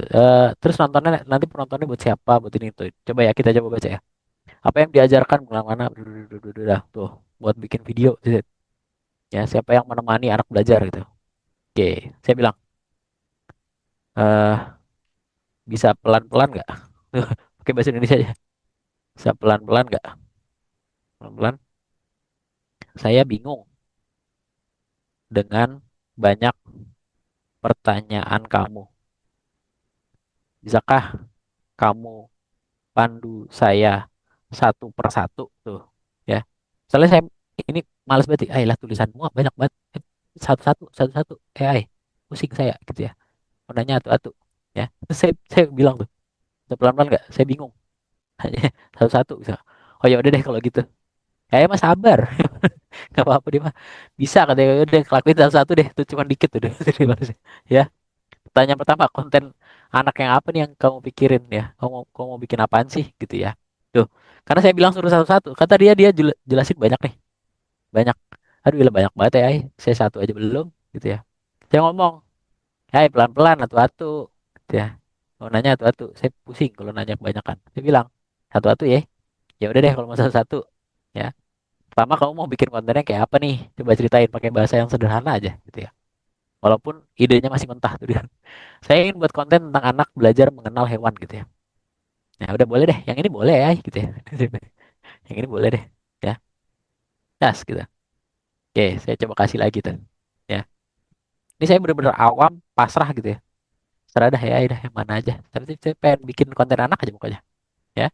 terus nontonnya nanti penontonnya buat siapa, buat ini tuh. Coba ya kita coba baca ya. Apa yang diajarkan bulan mana, tuh, buat bikin video, gitu. Ya, siapa yang menemani anak belajar gitu. Oke, saya bilang, eh bisa pelan-pelan nggak? Pakai bahasa Indonesia aja. Bisa pelan-pelan nggak? Pelan-pelan. Saya bingung dengan banyak pertanyaan kamu. Bisakah kamu pandu saya satu persatu tuh, ya? Soalnya saya ini males banget. Lah tulisanmu banyak banget. Satu-satu, satu-satu. AI, pusing saya gitu ya. Mau nanya atu-atu, ya. Terus saya bilang tuh, "Bisa pelan-pelan nggak? Saya bingung." Satu-satu bisa. Oh ya udah deh kalau gitu. Mah sabar. Gak apa-apa dia mah. Bisa katanya udah lakuin satu-satu deh. Itu cuma dikit tuh deh. Ya. Pertanyaan pertama, konten anak yang apa nih yang kamu pikirin ya? Kamu mau bikin apaan sih gitu ya? Tuh. Karena saya bilang suruh satu-satu. Kata dia jelasin banyak nih. Banyak. Aduh, gila banyak banget ya. Saya satu aja belum gitu ya. Saya ngomong, pelan-pelan atu-atu gitu ya. Mau nanya atu-atu. Saya pusing kalau nanya kebanyakan. Saya bilang, satu-satu ya. Ya udah deh kalau mau satu-satu. Ya. Pertama kamu mau bikin kontennya kayak apa nih? Coba ceritain pakai bahasa yang sederhana aja gitu ya. Walaupun idenya masih mentah tuh dia. Saya ingin buat konten tentang anak belajar mengenal hewan gitu ya. Nah, udah boleh deh. Yang ini boleh ya gitu ya. Yang ini boleh deh. Ya. Yes gitu. Oke, saya coba kasih lagi tuh. Ya. Ini saya bener-bener awam, pasrah gitu ya. Serah dah ya, dah yang mana aja. Tapi saya pengen bikin konten anak aja pokoknya. Ya.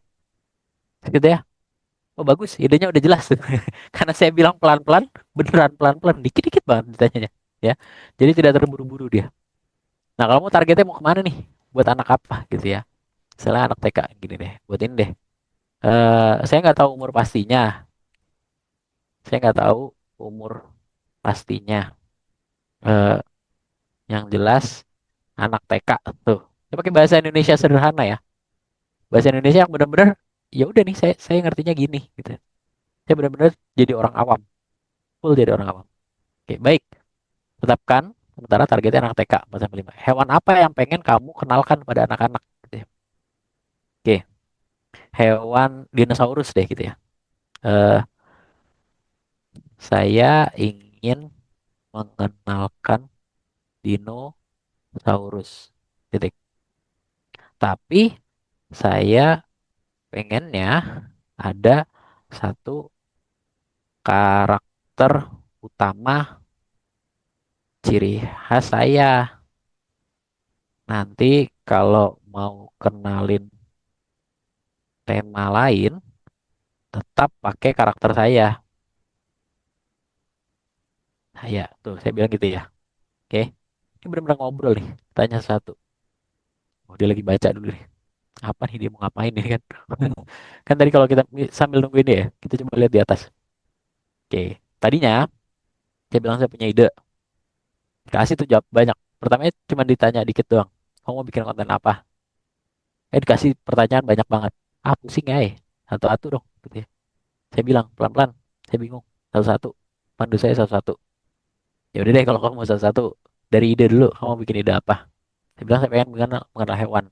Gitu ya. Oh bagus, idenya udah jelas tuh. Karena saya bilang pelan-pelan, beneran pelan-pelan, dikit-dikit banget ditanyanya. Ya. Jadi tidak terburu-buru dia. Nah, kalau mau targetnya mau kemana nih? Buat anak apa gitu ya? Misalnya anak TK gini deh, buat ini deh. Saya nggak tahu umur pastinya. Saya nggak tahu umur pastinya. Eh, yang jelas anak TK tuh. Saya pakai bahasa Indonesia sederhana ya. Bahasa Indonesia yang benar-benar ya udah nih saya ngertinya gini gitu. Saya benar-benar jadi orang awam, full jadi orang awam. Oke, baik. Tetapkan sementara targetnya anak TK 4 sampai 5. Hewan apa yang pengen kamu kenalkan pada anak-anak gitu ya. Oke, hewan dinosaurus deh gitu ya. Eh, saya ingin mengenalkan dinosaurus. Titik. Tapi saya pengennya ada satu karakter utama ciri khas saya. Nanti kalau mau kenalin tema lain, tetap pakai karakter saya. Nah, ya, tuh saya bilang gitu ya. Oke. Ini benar-benar ngobrol nih. Tanya sesuatu. Oh, dia lagi baca dulu nih. Apa nih dia mau ngapain nih kan? Kan tadi kalau kita sambil nungguin dia, kita coba lihat di atas. Oke. Tadinya saya bilang saya punya ide. Kasih tuh jawab banyak. Pertamanya cuma ditanya dikit doang. Kamu mau bikin konten apa? Dikasih pertanyaan banyak banget. Ah, pusing ya. Satu-satu dong. Gitu ya. Saya bilang pelan-pelan. Saya bingung. Satu-satu. Pandu saya satu-satu. Ya udah deh kalau kamu mau satu-satu. Dari ide dulu. Kamu mau bikin ide apa? Saya bilang saya pengen mengenal hewan.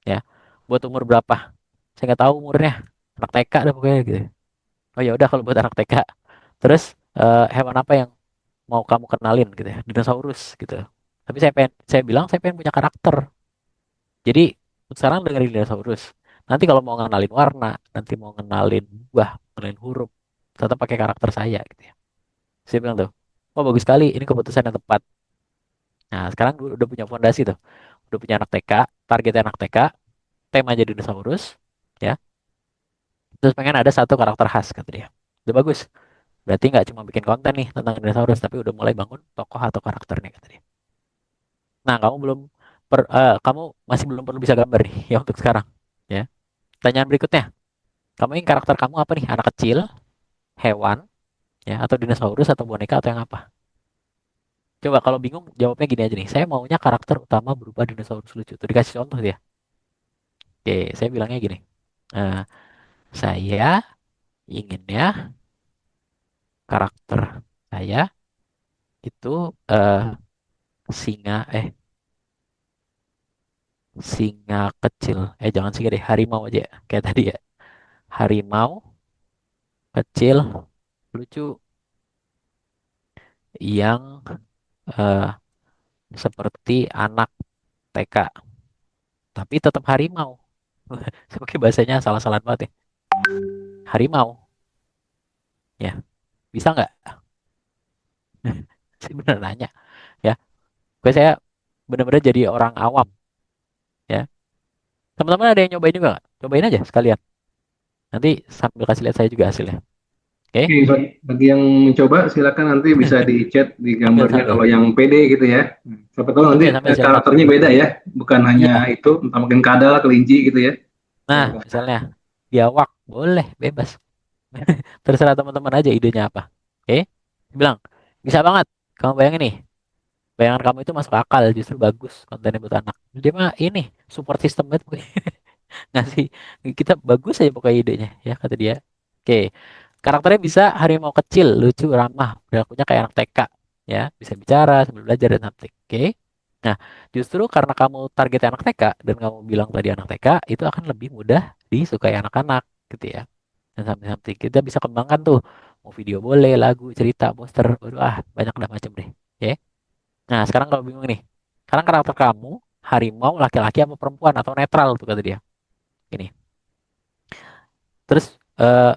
Ya. Buat umur berapa? Saya nggak tahu umurnya. Anak TK dah pokoknya gitu. Oh ya udah kalau buat anak TK. Terus hewan apa yang mau kamu kenalin gitu ya? Dinosaurus gitu. Tapi saya bilang saya pengen punya karakter. Jadi sekarang dengerin dinosaurus. Nanti kalau mau ngenalin warna, nanti mau ngenalin buah, ngenalin huruf, tetap pakai karakter saya gitu ya. Saya bilang tuh, oh bagus sekali, ini keputusan yang tepat. Nah sekarang udah punya fondasi tuh, udah punya anak TK, targetnya anak TK, tema jadi dinosaurus, ya. Terus pengen ada satu karakter khas kata dia. Udah bagus. Berarti nggak cuma bikin konten nih tentang dinosaurus, tapi udah mulai bangun tokoh atau karakternya kata dia. Nah kamu masih belum perlu bisa gambar nih ya untuk sekarang. Ya. Pertanyaan berikutnya, kamu ingin karakter kamu apa nih? Anak kecil, hewan, ya, atau dinosaurus atau boneka atau yang apa? Coba kalau bingung jawabnya gini aja nih. Saya maunya karakter utama berupa dinosaurus lucu. Tuh dikasih contoh dia. Oke, saya bilangnya gini. Eh, saya inginnya karakter saya itu singa singa kecil. Jangan singa deh, harimau aja ya. Kayak tadi ya. Harimau kecil lucu yang eh, seperti anak TK, tapi tetap harimau. Oke, bahasanya salah-salah banget ya. Harimau, ya. Bisa nggak? Saya bener nanya, ya. Oke, saya bener-bener jadi orang awam, ya. Teman-teman ada yang nyobain juga nggak? Cobain aja sekalian. Nanti sambil kasih lihat saya juga hasilnya. Oke? Oke, bagi yang mencoba silakan nanti bisa di chat di Sambil gambarnya sambil kalau yang pede gitu ya. Siapa tahu nanti sambil silakan. karakternya beda ya, bukan hanya Iya. itu, entah mungkin kadal, kelinci gitu ya. Nah, misalnya biawak boleh bebas. Terserah teman-teman aja idenya apa. Oke? Dia bilang bisa banget. Kamu bayangin nih, bayangan kamu itu masuk akal, justru bagus kontennya buat anak. Dia mah ini support system banget pokoknya. Ngasih kita bagus aja pokoknya idenya ya kata dia. Oke, karakternya bisa harimau kecil, lucu, ramah, perilakunya kayak anak TK, ya, bisa bicara sambil belajar dan something. Oke. Nah, justru karena kamu target anak TK dan kamu bilang tadi anak TK, itu akan lebih mudah disukai anak-anak gitu ya. Dan something something kita bisa kembangkan tuh. Mau video boleh, lagu, cerita, poster, waduh, banyak dah macam deh. Oke. Nah, sekarang kalau bingung nih. Sekarang karakter kamu harimau laki-laki apa perempuan atau netral tuh kata dia. Ini. Terus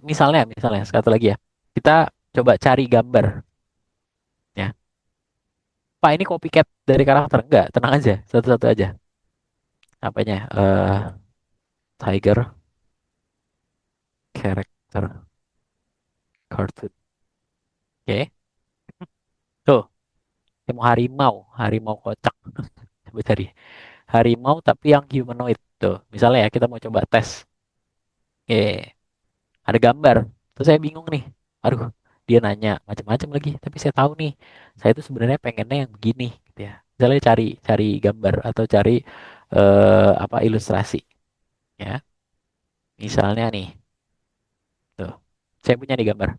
misalnya satu lagi ya. Kita coba cari gambar ya. Pak ini copycat dari karakter enggak? Tenang aja, satu-satu aja. Apanya? Tiger character cartoon. Oke. Tuh, saya mau harimau, harimau kocak. Coba cari. Harimau tapi yang humanoid tuh. Misalnya ya kita mau coba tes. Oke. Ada gambar. Terus saya bingung nih. Aduh, dia nanya macam-macam lagi. Tapi saya tahu nih, saya tuh sebenarnya pengennya yang begini, gitu ya. Misalnya cari cari gambar atau cari apa ilustrasi, ya. Misalnya nih, tuh, saya punya nih gambar,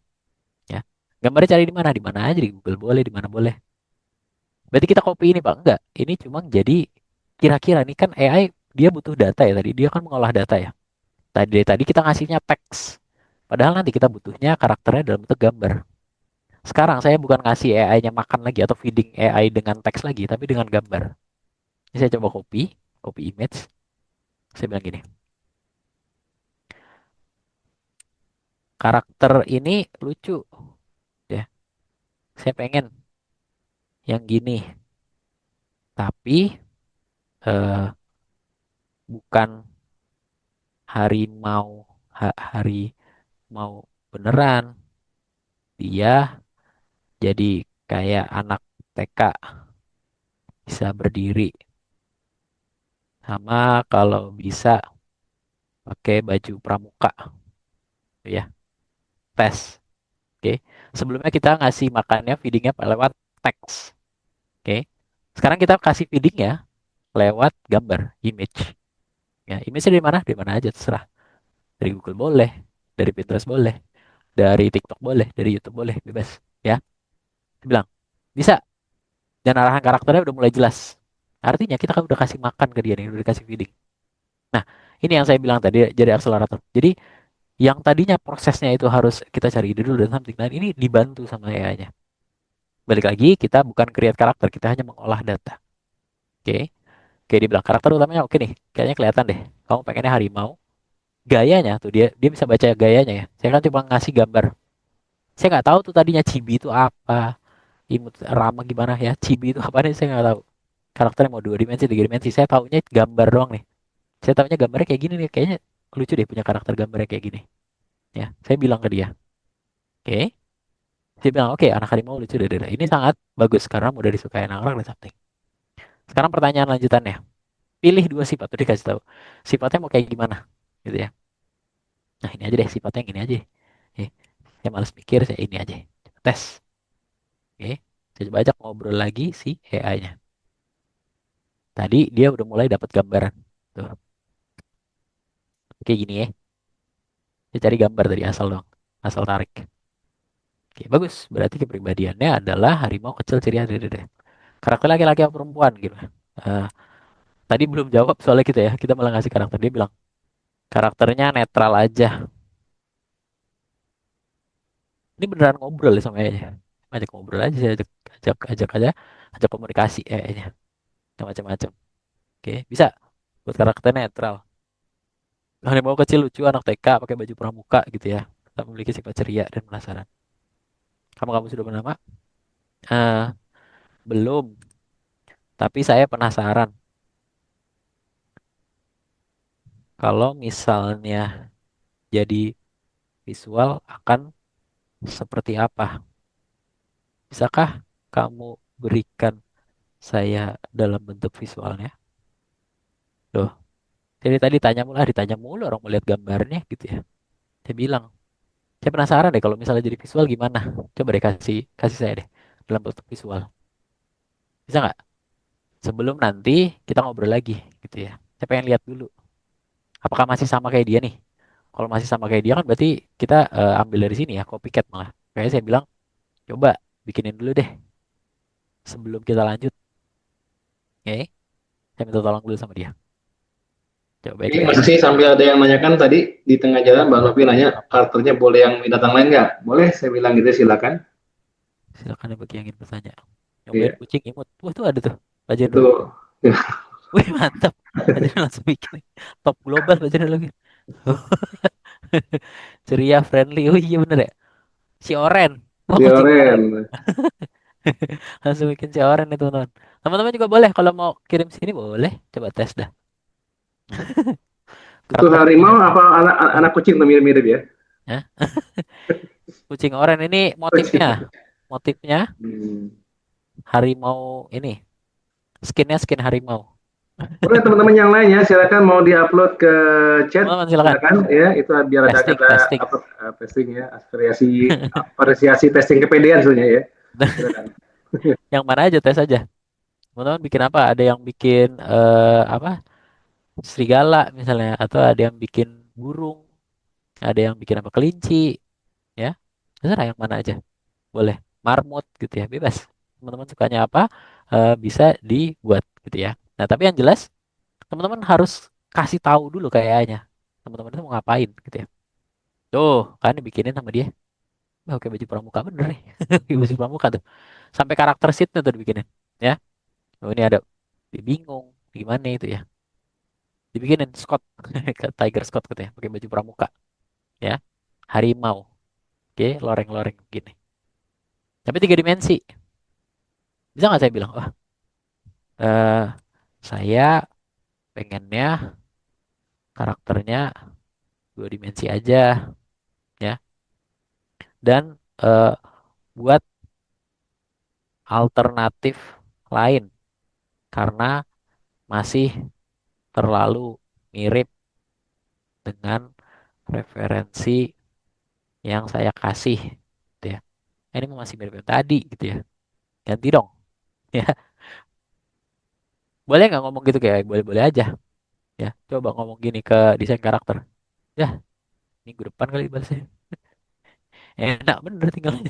ya. Gambarnya cari di mana? Di mana aja di Google boleh, di mana boleh. Berarti kita copy ini Pak? Enggak. Ini cuma jadi kira-kira nih kan AI dia butuh data ya tadi. Dia kan mengolah data ya. Tadi kita ngasihnya teks. Padahal nanti kita butuhnya karakternya dalam bentuk gambar. Sekarang saya bukan ngasih AI-nya makan lagi atau feeding AI dengan teks lagi, tapi dengan gambar. Ini saya coba copy image. Saya bilang gini, karakter ini lucu, ya. Saya pengen yang gini, tapi eh, bukan harimau, harimau beneran. Dia jadi kayak anak TK bisa berdiri, sama kalau bisa pakai baju pramuka, ya, tes. Oke. Sebelumnya kita ngasih makannya feedingnya lewat teks. Oke. Sekarang kita kasih feedingnya lewat gambar, image. Ya, image dari mana? Dari mana aja terserah. Dari Google boleh, dari Pinterest boleh, dari TikTok boleh, dari YouTube boleh, bebas. Ya, dia bilang bisa. Dan arahan karakternya udah mulai jelas. Artinya kita kan udah kasih makan ke dia nih, udah dikasih feeding. Nah, ini yang saya bilang tadi jadi akselerator. Jadi yang tadinya prosesnya itu harus kita cari ide dulu dan something. Nah, ini dibantu sama AI-nya. Balik lagi, kita bukan create karakter, kita hanya mengolah data. Oke. Oke, dibilang karakter utamanya oke nih. Kayaknya kelihatan deh. Kamu pengennya harimau. Gayanya tuh dia dia bisa baca gayanya ya. Saya kan cuma ngasih gambar. Saya nggak tahu tuh tadinya Chibi itu apa. Imut Rama gimana ya. Chibi itu apa nih saya nggak tahu. Karakternya mau 2 dimensi, 3 dimensi. Saya taunya gambar doang nih. Saya taunya gambarnya kayak gini nih. Kayaknya lucu deh punya karakter gambarnya kayak gini. Ya, saya bilang ke dia. Oke. Dia bilang, oke, anak harimau lucu deh. Ini sangat bagus karena mudah disukai anak orang dan something. Sekarang pertanyaan lanjutannya. Pilih 2 sifat, tuh dikasih tahu. Sifatnya mau kayak gimana, gitu ya. Nah, ini aja deh, sifatnya yang ini aja. Oke. Saya males mikir, saya ini aja. Tes. Oke. Saya coba ajak ngobrol lagi si AI-nya. Tadi dia udah mulai dapat gambaran. Tuh. Kayak gini ya. Dia cari gambar dari asal dong. Asal tarik. Oke, bagus. Berarti kepribadiannya adalah harimau kecil ceria. Karakter laki-laki atau perempuan gitu. Eh, Tadi belum jawab soalnya kita ya. Kita malah ngasih karakter. Dia bilang, karakternya netral aja. Ini beneran ngobrol ya sama AI-nya. Ajak ngobrol aja, saya ajak aja. Ajak komunikasi AI-nya. Macam-macam. Oke, bisa. Buat karakter netral. Harimau kecil lucu, anak TK, pakai baju pramuka gitu ya. Tak memiliki sifat ceria dan penasaran. Kamu sudah bernama? Eh, belum. Tapi saya penasaran. Kalau misalnya jadi visual akan seperti apa? Bisakah kamu berikan saya dalam bentuk visualnya? Loh, jadi tadi ditanya mulu orang mau lihat gambarnya gitu ya. Saya bilang, saya penasaran deh kalau misalnya jadi visual gimana. Coba deh kasih kasih saya deh dalam bentuk visual. Bisa nggak? Sebelum nanti kita ngobrol lagi gitu ya. Saya pengen lihat dulu. Apakah masih sama kayak dia nih? Kalau masih sama kayak dia kan berarti kita ambil dari sini ya, copycat malah. Kayak saya bilang, coba bikinin dulu deh sebelum kita lanjut. Oke, saya minta tolong dulu sama dia. Coba Ini edit Mas aja. sih sambil ada yang nanyakan tadi di tengah jalan Mbak Novi nanya karakternya boleh yang binatang lain nggak? Boleh, saya bilang gitu silakan. Silakan ya bagi yang ingin bertanya. Nyobain Iya, kucing imut. Wah, tuh ada tuh, Pak itu Jenro. Wih, mantap. Pak Jenro langsung bikin. Top global Pak Jenro lagi. Ceria, friendly. Oh iya bener ya. Si Oren. Wah, si kucing Oren. Oren. Langsung bikin si Oren itu teman. Teman-teman juga boleh kalau mau kirim sini boleh. Coba tes dah. Itu Karakter harimau pilihan. apa anak kucing tuh mirip-mirip ya? Ya. Kucing Oren ini motifnya. Motifnya Hmm. harimau ini. Skinnya skin harimau. Boleh teman-teman yang lainnya silakan mau diupload ke chat Teman-teman silakan. silakan ya itu biar ada Testing, kata testing. apa testing ya apresiasi testing kepedean sebenarnya ya silakan. Yang mana aja tes aja. Teman-teman bikin apa? Ada yang bikin apa? Serigala misalnya atau ada yang bikin burung, ada yang bikin apa kelinci, ya. Terserah yang mana aja. Boleh. Marmut gitu ya, bebas. Teman-teman sukanya apa? Bisa dibuat gitu ya. Nah, tapi yang jelas teman-teman harus kasih tahu dulu kayaknya. Teman-teman itu mau ngapain gitu ya. Tuh, kan dibikinin sama dia. Oh, oke baju pramuka bener nih. Baju pramuka tuh. Sampai karakter sheetnya tuh dibikinin. Ya. Oh, ini ada dia bingung gimana itu ya. Dibikinin Scott Tiger Scott gitu ya pakai baju pramuka ya harimau oke loreng-loreng gini tapi 3 dimensi bisa nggak saya bilang eh saya pengennya karakternya 2 dimensi aja ya dan buat alternatif lain karena masih terlalu mirip dengan referensi yang saya kasih gitu ya. Ini masih mirip yang tadi gitu ya. Ganti dong. Ya, boleh nggak ngomong gitu kayak boleh-boleh aja ya. Coba ngomong gini ke desain karakter. Ya, minggu depan kali bahasnya. Enak bener tinggalnya.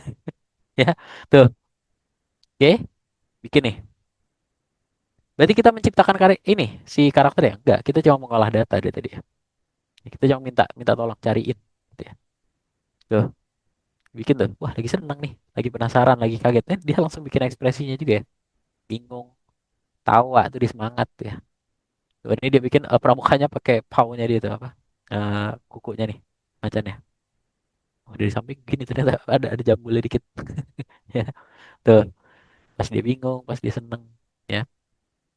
Ya, tuh. Oke, bikin nih. Berarti kita menciptakan ini si karakter ya? Enggak, kita cuma mengolah data dari tadi ya. Kita cuma minta minta tolong cariin gitu ya. Tuh, bikin tuh. Wah, lagi seneng nih, lagi penasaran, lagi kaget. Dia langsung bikin ekspresinya juga ya. Bingung, tawa tuh di semangat tuh ya. Tuh, ini dia bikin pramukanya pakai paunya dia tuh apa? Kukunya nih, macannya. Oh, dari samping gini ternyata ada jambulnya dikit. Ya, tuh. Pas dia bingung, pas dia seneng, ya.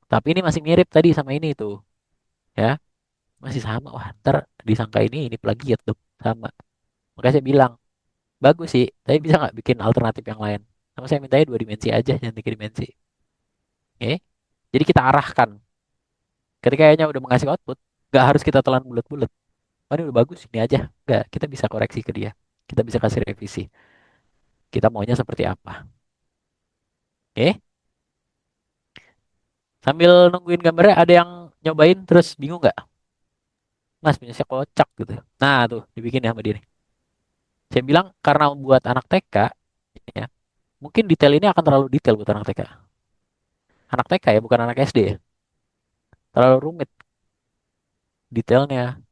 Tapi ini masih mirip tadi sama ini tuh, ya. Masih sama. Wah, ntar disangka ini plagiat tuh, sama. Makanya saya bilang, bagus sih, tapi bisa nggak bikin alternatif yang lain? Sama saya mintanya 2 dimensi aja, jangan 3 dimensi. Oke? Jadi kita arahkan. Ketika kayaknya udah mengasih output, nggak harus kita telan bulat-bulat. Oh, ini udah bagus, ini aja. Nggak, kita bisa koreksi ke dia. Kita bisa kasih revisi. Kita maunya seperti apa. Oke? Sambil nungguin gambarnya, ada yang nyobain terus bingung nggak? Mas, punya saya kocak gitu. Nah, tuh, dibikin ya sama dia nih. Saya bilang, karena buat anak TK, ya, mungkin detail ini akan terlalu detail buat anak TK. Anak TK ya, bukan anak SD ya. Terlalu rumit detailnya,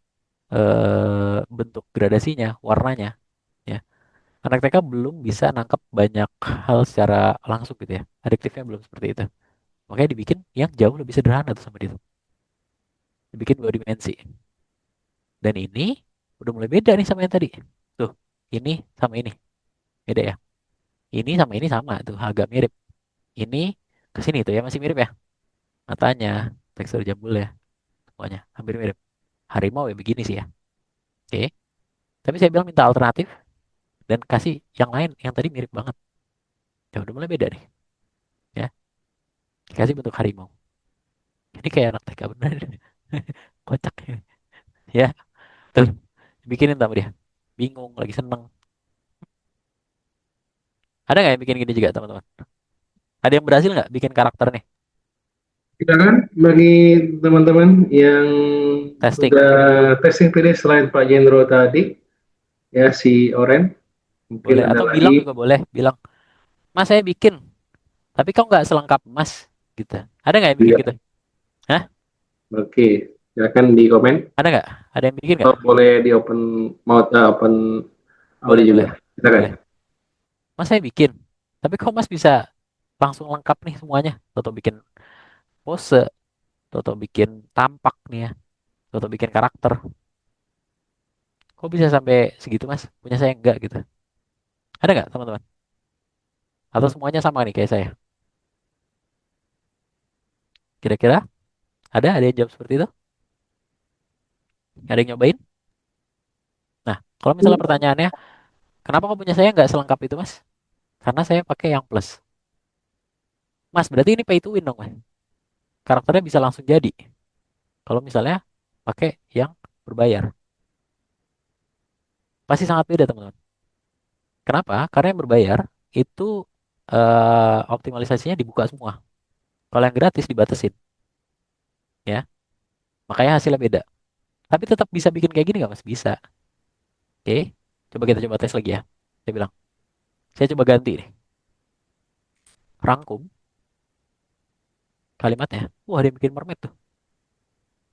bentuk gradasinya, warnanya, ya. Anak TK belum bisa nangkep banyak hal secara langsung gitu ya. Adiktifnya belum seperti itu. Makanya dibikin yang jauh lebih sederhana tuh sama dia tuh. Dibikin 2 dimensi. Dan ini udah mulai beda nih sama yang tadi. Tuh, ini sama ini. Beda ya. Ini sama tuh, agak mirip. Ini ke sini tuh ya, masih mirip ya. Matanya, tekstur jambul ya, semuanya hampir mirip. Harimau ya begini sih ya. Oke. Tapi saya bilang minta alternatif dan kasih yang lain yang tadi mirip banget. Ya udah mulai beda nih. Ya, kasih bentuk harimau. Ini kayak anak TK bener. Kocak ya. Ya, tuh. Bikinin sama dia. Bingung, lagi seneng. Ada nggak yang bikin gini juga teman-teman? Ada yang berhasil nggak bikin karakter nih? Silakan bagi teman-teman yang Testing. sudah testing pilih selain Pak Jendro tadi, ya si Oren, mungkin Boleh. ada Atau bilang lagi. juga boleh. Bilang, Mas saya bikin. Tapi kok nggak selengkap Mas? Gitu. Ada nggak yang bikin Iya, gitu? Hah? oke, silakan di komen. Ada nggak? Ada yang bikin nggak? Oh, boleh di open mouth, open audio Boleh, juga. boleh. Silakan. Boleh. Mas saya bikin. Tapi kok Mas bisa langsung lengkap nih semuanya? Toto bikin pose, Toto bikin tampak nih ya, Toto bikin karakter. Kok bisa sampai segitu Mas? Punya saya enggak gitu. Ada nggak teman-teman? Atau semuanya sama nih kayak saya? Kira-kira ada yang jawab seperti itu? Ada yang nyobain? Nah, kalau misalnya pertanyaannya, kenapa kok punya saya nggak selengkap itu Mas? Karena saya pakai yang plus. Mas, berarti ini pay to win dong Mas. Karakternya bisa langsung jadi. Kalau misalnya pakai yang berbayar. Pasti sangat beda teman-teman. Kenapa? Karena yang berbayar itu optimalisasinya dibuka semua. Kalau yang gratis dibatasin, ya. Makanya hasilnya beda. Tapi tetap bisa bikin kayak gini nggak Mas? Bisa. Oke. Coba kita coba tes lagi ya. Saya bilang, saya coba ganti nih. Rangkum kalimatnya. Wah, dia bikin mermaid tuh.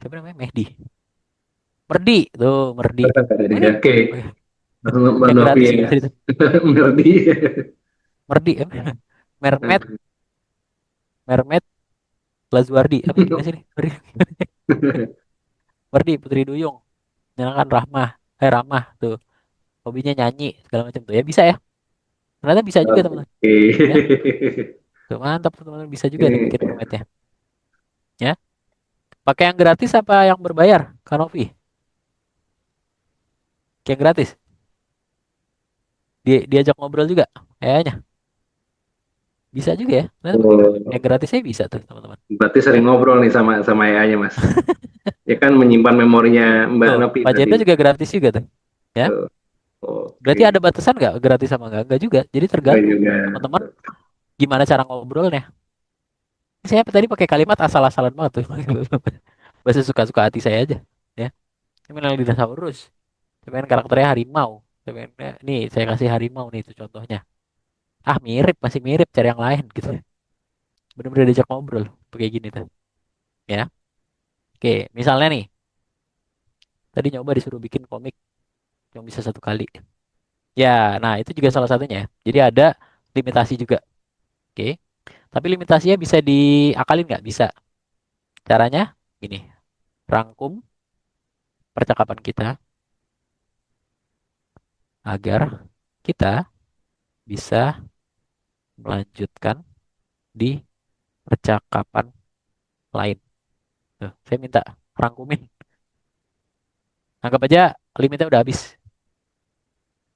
Siapa namanya? Mehdi. Merdi. Tuh, Merdi. Oh, ini Oke, oke, Mbak yang Novi gratis ya. juga itu. Merdi. Merdi. Mermaid. Mermaid Lazuardi. Apa gimana sih ini? Sorry. Merdi, Putri Duyung. Menyenangkan Ramah tuh. Hobinya nyanyi segala macam tuh. Ya bisa ya. Ternyata bisa juga teman-teman. Oke. Ya. Tuh, mantap teman-teman, bisa juga nih Ini bikin mermaidnya. Ya. Pakai yang gratis apa yang berbayar? Kanovi. Yang gratis. Diajak ngobrol juga kayaknya. Bisa juga ya. Ternyata Oh, yang gratisnya bisa tuh teman-teman. berarti sering ngobrol nih sama AI-nya, Mas. Ya kan menyimpan memorinya Mbak Tuh, Novi Pak berarti. Jendo juga gratis juga tuh. Ya. Tuh. Oke, Berarti ada batasan nggak gratis sama nggak juga. Jadi baik tergantung juga. teman-teman gimana cara ngobrolnya. Saya tadi pakai kalimat asal-asalan banget tuh. Bahasa suka-suka hati saya aja. Ya. Ini memang dinosaurus. Saya pengen karakternya harimau. Saya pengen, nih saya kasih harimau nih itu contohnya. Ah mirip, masih mirip, cari yang lain gitu. Bener-bener diajak ngobrol. Kayak gini tuh. Ya. Oke, misalnya nih. Tadi nyoba disuruh bikin komik yang bisa 1 kali. Ya, nah itu juga salah satunya. Jadi ada limitasi juga. Oke. Tapi limitasinya bisa diakalin nggak? Bisa. Caranya ini. Rangkum percakapan kita agar kita bisa melanjutkan di percakapan lain. Tuh, saya minta rangkumin. Anggap aja limitnya udah habis.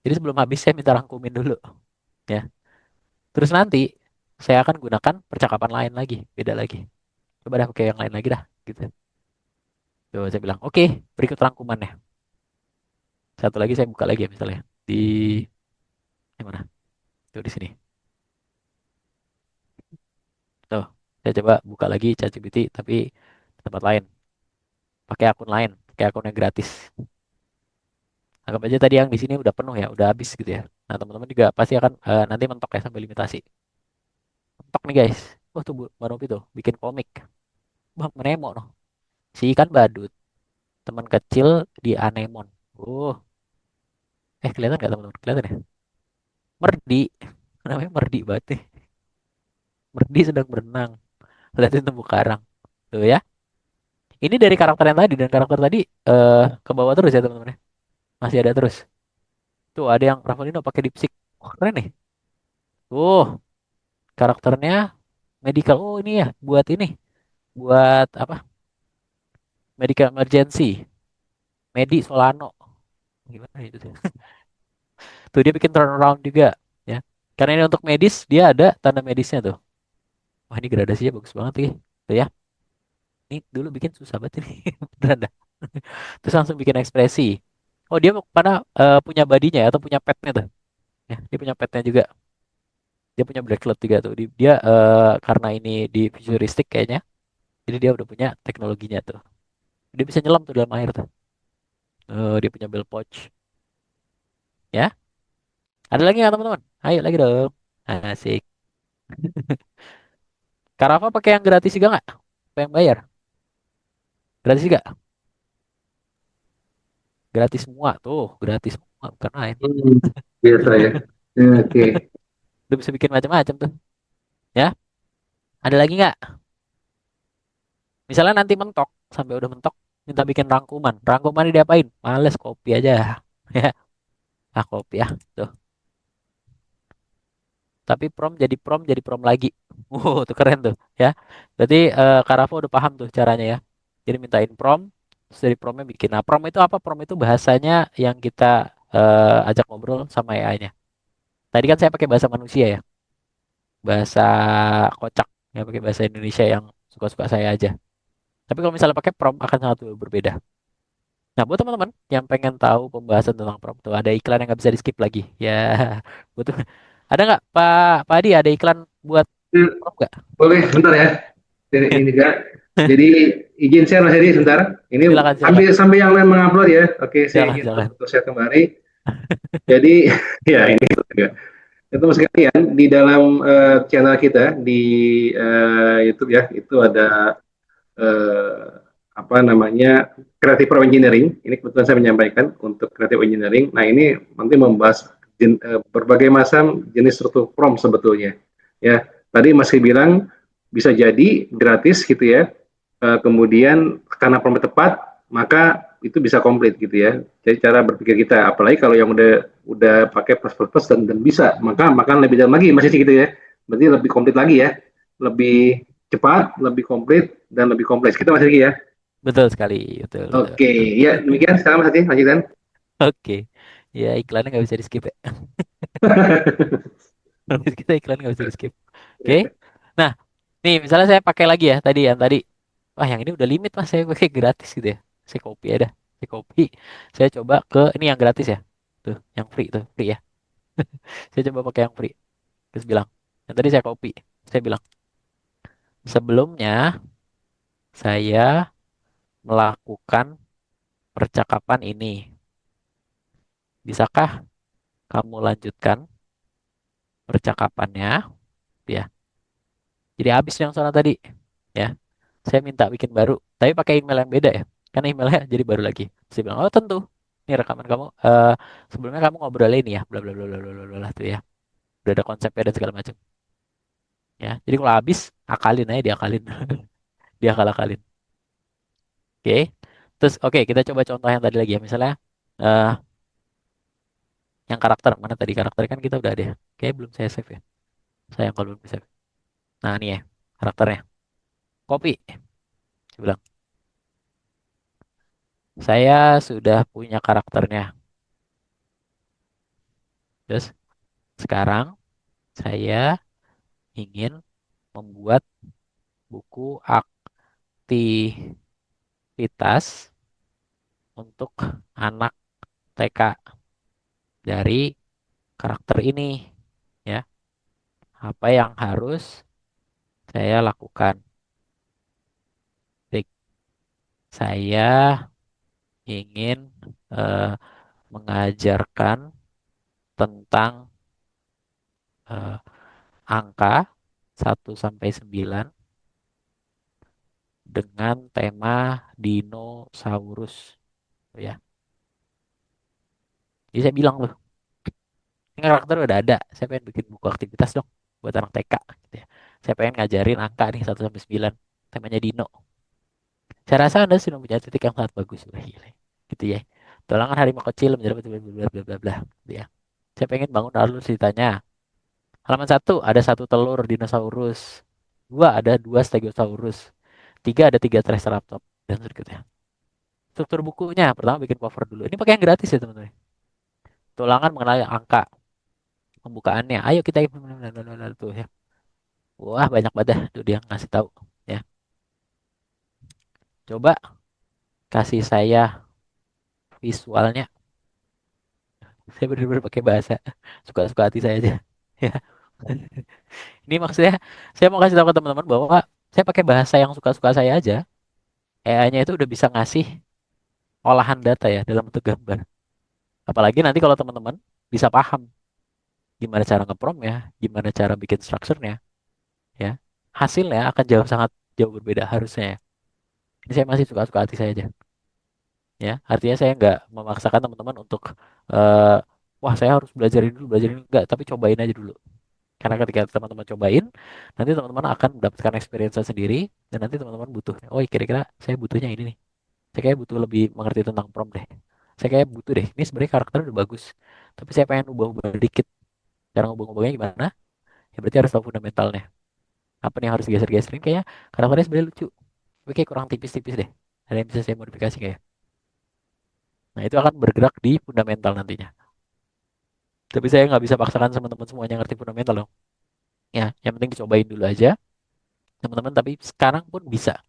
Jadi sebelum habis saya minta rangkumin dulu, ya. Terus nanti saya akan gunakan percakapan lain lagi, beda lagi. Coba dah pakai yang lain lagi dah, gitu. Tuh, saya bilang, oke, berikut rangkumannya. Satu lagi saya buka lagi ya misalnya di mana? Tuh di sini. Tuh, saya coba buka lagi ChatGPT tapi di tempat lain, pakai akun lain, pakai akun yang gratis. Anggap aja tadi yang di sini udah penuh ya, udah habis gitu ya. Nah, teman-teman juga pasti akan nanti mentok ya sampai limitasi. Mentok nih guys. Wah tuh Mbak Novi tuh bikin komik. Bang Menemo noh. Si ikan badut, teman kecil di anemon. Oh, kelihatan nggak teman-teman? Kelihatan ya? Merdi, namanya Merdi banget nih. Merdi sedang berenang. Lihatin terumbu karang. Tuh ya. Ini dari karakter yang tadi dan karakter tadi ke bawah terus ya teman-teman ya. Masih ada terus. Tuh ada yang Ravalino pakai dipsik. Wah, keren nih. Tuh, karakternya medical. Oh, ini ya buat ini. Buat apa? Medical emergency. Medi Solano. Gimana itu tuh? Tuh dia bikin turnaround juga ya. Karena ini untuk medis, dia ada tanda medisnya tuh. Wah, ini gradasinya bagus banget nih. Tuh ya. Ini dulu bikin susah banget ini. Beneran dah. Terus langsung bikin ekspresi. Oh, dia pada punya badinya ya, atau punya petnya tuh. Ya, dia punya petnya juga. Dia punya Black Cloud juga tuh. Dia karena ini di futuristik kayaknya. Jadi dia udah punya teknologinya tuh. Dia bisa nyelam tuh dalam air tuh. Dia punya bell pouch. Ya. Ada lagi nggak teman-teman? Ayo lagi dong. Asik. Karafa pakai yang gratis juga nggak? Apa yang bayar? Gratis juga? Gratis semua tuh. Gratis semua. Bukan main. Hmm, biasa ya. Ya, oke. Udah bisa bikin macam-macam tuh. Ya. Ada lagi nggak? Misalnya nanti mentok. Sampai udah mentok. Minta bikin rangkuman. Rangkuman ini diapain? Males copy aja. Ya. Ah copy ya. Tuh. Tapi prom jadi prom lagi. Tuh keren tuh ya. Berarti Karavo udah paham tuh caranya ya. Jadi mintain prom, terus dari promnya bikin. Nah, prom itu apa? Prom itu bahasanya yang kita ajak ngobrol sama AI-nya. Tadi kan saya pakai bahasa manusia ya, bahasa kocak ya, pakai bahasa Indonesia yang suka-suka saya aja. Tapi kalau misalnya pakai prom akan sangat berbeda. Nah, buat teman-teman yang pengen tahu pembahasan tentang prom tuh ada iklan yang nggak bisa di skip lagi. Ya, butuh. Ada nggak Pak Adi ada iklan buat Hmm, prom nggak? boleh, bentar ya. Ini juga. Jadi izin share Mas Hedi sebentar. Ini Silakan silakan sampai yang lain mengupload ya. Oke, saya silakan izin silakan. untuk share kembali. Jadi ya ini juga. Itu mas sekalian di dalam channel kita di YouTube ya, itu ada eh, apa namanya Creative Prompt Engineering. Ini kebetulan saya menyampaikan untuk Creative Engineering. Nah ini nanti membahas berbagai macam jenis struktur prompt sebetulnya. Ya, tadi Mas bilang bisa jadi gratis gitu ya. Kemudian karena prompt tepat, maka itu bisa komplit gitu ya. Jadi cara berpikir kita, apalagi kalau yang udah pakai plus dan bisa, maka makan lebih dalam lagi masih gitu ya. Berarti lebih komplit lagi ya, lebih cepat, lebih komplit dan lebih kompleks. Kita masih lagi ya. Betul sekali, betul, betul. Oke, ya demikian. Sekarang Mas Hadi lanjutkan. Oke. Ya, iklannya nggak bisa di skip ya. Habis kita iklan nggak bisa di skip. Oke. Nah, nih misalnya saya pakai lagi ya tadi yang tadi. Wah, yang ini udah limit Mas, saya pakai gratis gitu ya. Saya copy aja. Saya copy. Saya coba ke ini yang gratis ya. Tuh, yang free tuh, free ya. Saya coba pakai yang free. Terus bilang, yang tadi saya copy. Saya bilang, sebelumnya saya melakukan percakapan ini. Bisakah kamu lanjutkan percakapannya? Ya. Jadi habis yang soal tadi. Ya. Saya minta bikin baru, tapi pakai email yang beda ya. Karena emailnya jadi baru lagi. Saya bilang, oh tentu. Ini rekaman kamu. Sebelumnya kamu ngobrol ini ya, bla bla bla bla bla bla bla tuh ya. Udah ada konsepnya dan segala macam. Ya. Jadi kalau habis, akalin aja diakalin. Diakal-akalin. Oke. Terus oke, kita coba contoh yang tadi lagi ya. Misalnya eh yang karakter mana tadi karakter kan kita udah ada ya. Kayak belum saya save ya. Sayang kalau belum save. Nah, ini ya karakternya. Copy. Saya bilang, saya sudah punya karakternya. Terus sekarang saya ingin membuat buku aktivitas untuk anak TK dari karakter ini ya. Apa yang harus saya lakukan? Tik, saya ingin eh, mengajarkan tentang eh, angka 1 sampai 9 dengan tema dinosaurus ya. Jadi saya bilang loh, ini karakter udah ada. Saya pengen bikin buku aktivitas dong buat anak TK gitu ya. Saya pengen ngajarin angka nih 1 sampai 9. Temanya Dino. Saya rasa Anda sudah punya titik yang sangat bagus. Wah, gila. Gitu ya. Tulangan harimau kecil menjadi bla bla bla bla bla gitu ya. Saya pengen bangun alur ceritanya. Halaman 1 ada 1 telur dinosaurus. 2 ada 2 stegosaurus. 3 ada 3 triceratops dan seterusnya. Struktur bukunya pertama bikin cover dulu. Ini pakai yang gratis ya teman-teman. Tulangan mengenai angka. Pembukaannya. Ayo kita tuh ya. Wah, banyak banget dah tuh dia ngasih tahu ya. Coba kasih saya visualnya. Saya benar-benar pakai bahasa suka-suka hati saya aja. Ya. Ini maksudnya saya mau kasih tahu ke teman-teman bahwa saya pakai bahasa yang suka-suka saya aja. AI-nya itu udah bisa ngasih olahan data ya dalam bentuk gambar. Apalagi nanti kalau teman-teman bisa paham gimana cara ngeprompt ya, gimana cara bikin strukturnya, ya. Hasilnya akan jauh sangat jauh berbeda harusnya ya. Ini saya masih suka-suka hati saya aja. Ya, artinya saya nggak memaksakan teman-teman untuk eh, wah saya harus belajar ini enggak, tapi cobain aja dulu. Karena ketika teman-teman cobain, nanti teman-teman akan mendapatkan experience sendiri dan nanti teman-teman butuh. Oh, kira-kira saya butuhnya ini nih. Saya kayak butuh lebih mengerti tentang prompt deh. Saya kayak butuh deh. Ini sebenarnya karakter udah bagus, tapi saya pengen ubah-ubah dikit. Cara ngubah-ubahnya gimana? Ya berarti harus tahu fundamentalnya. Apa nih yang harus geser-geserin kayak karakternya sebenarnya lucu. Tapi kayak kurang tipis-tipis deh. Ada yang bisa saya modifikasi kayak. Nah, itu akan bergerak di fundamental nantinya. Tapi saya nggak bisa paksakan sama teman semuanya ngerti fundamental dong. Ya, yang penting dicobain dulu aja, teman-teman. Tapi sekarang pun bisa.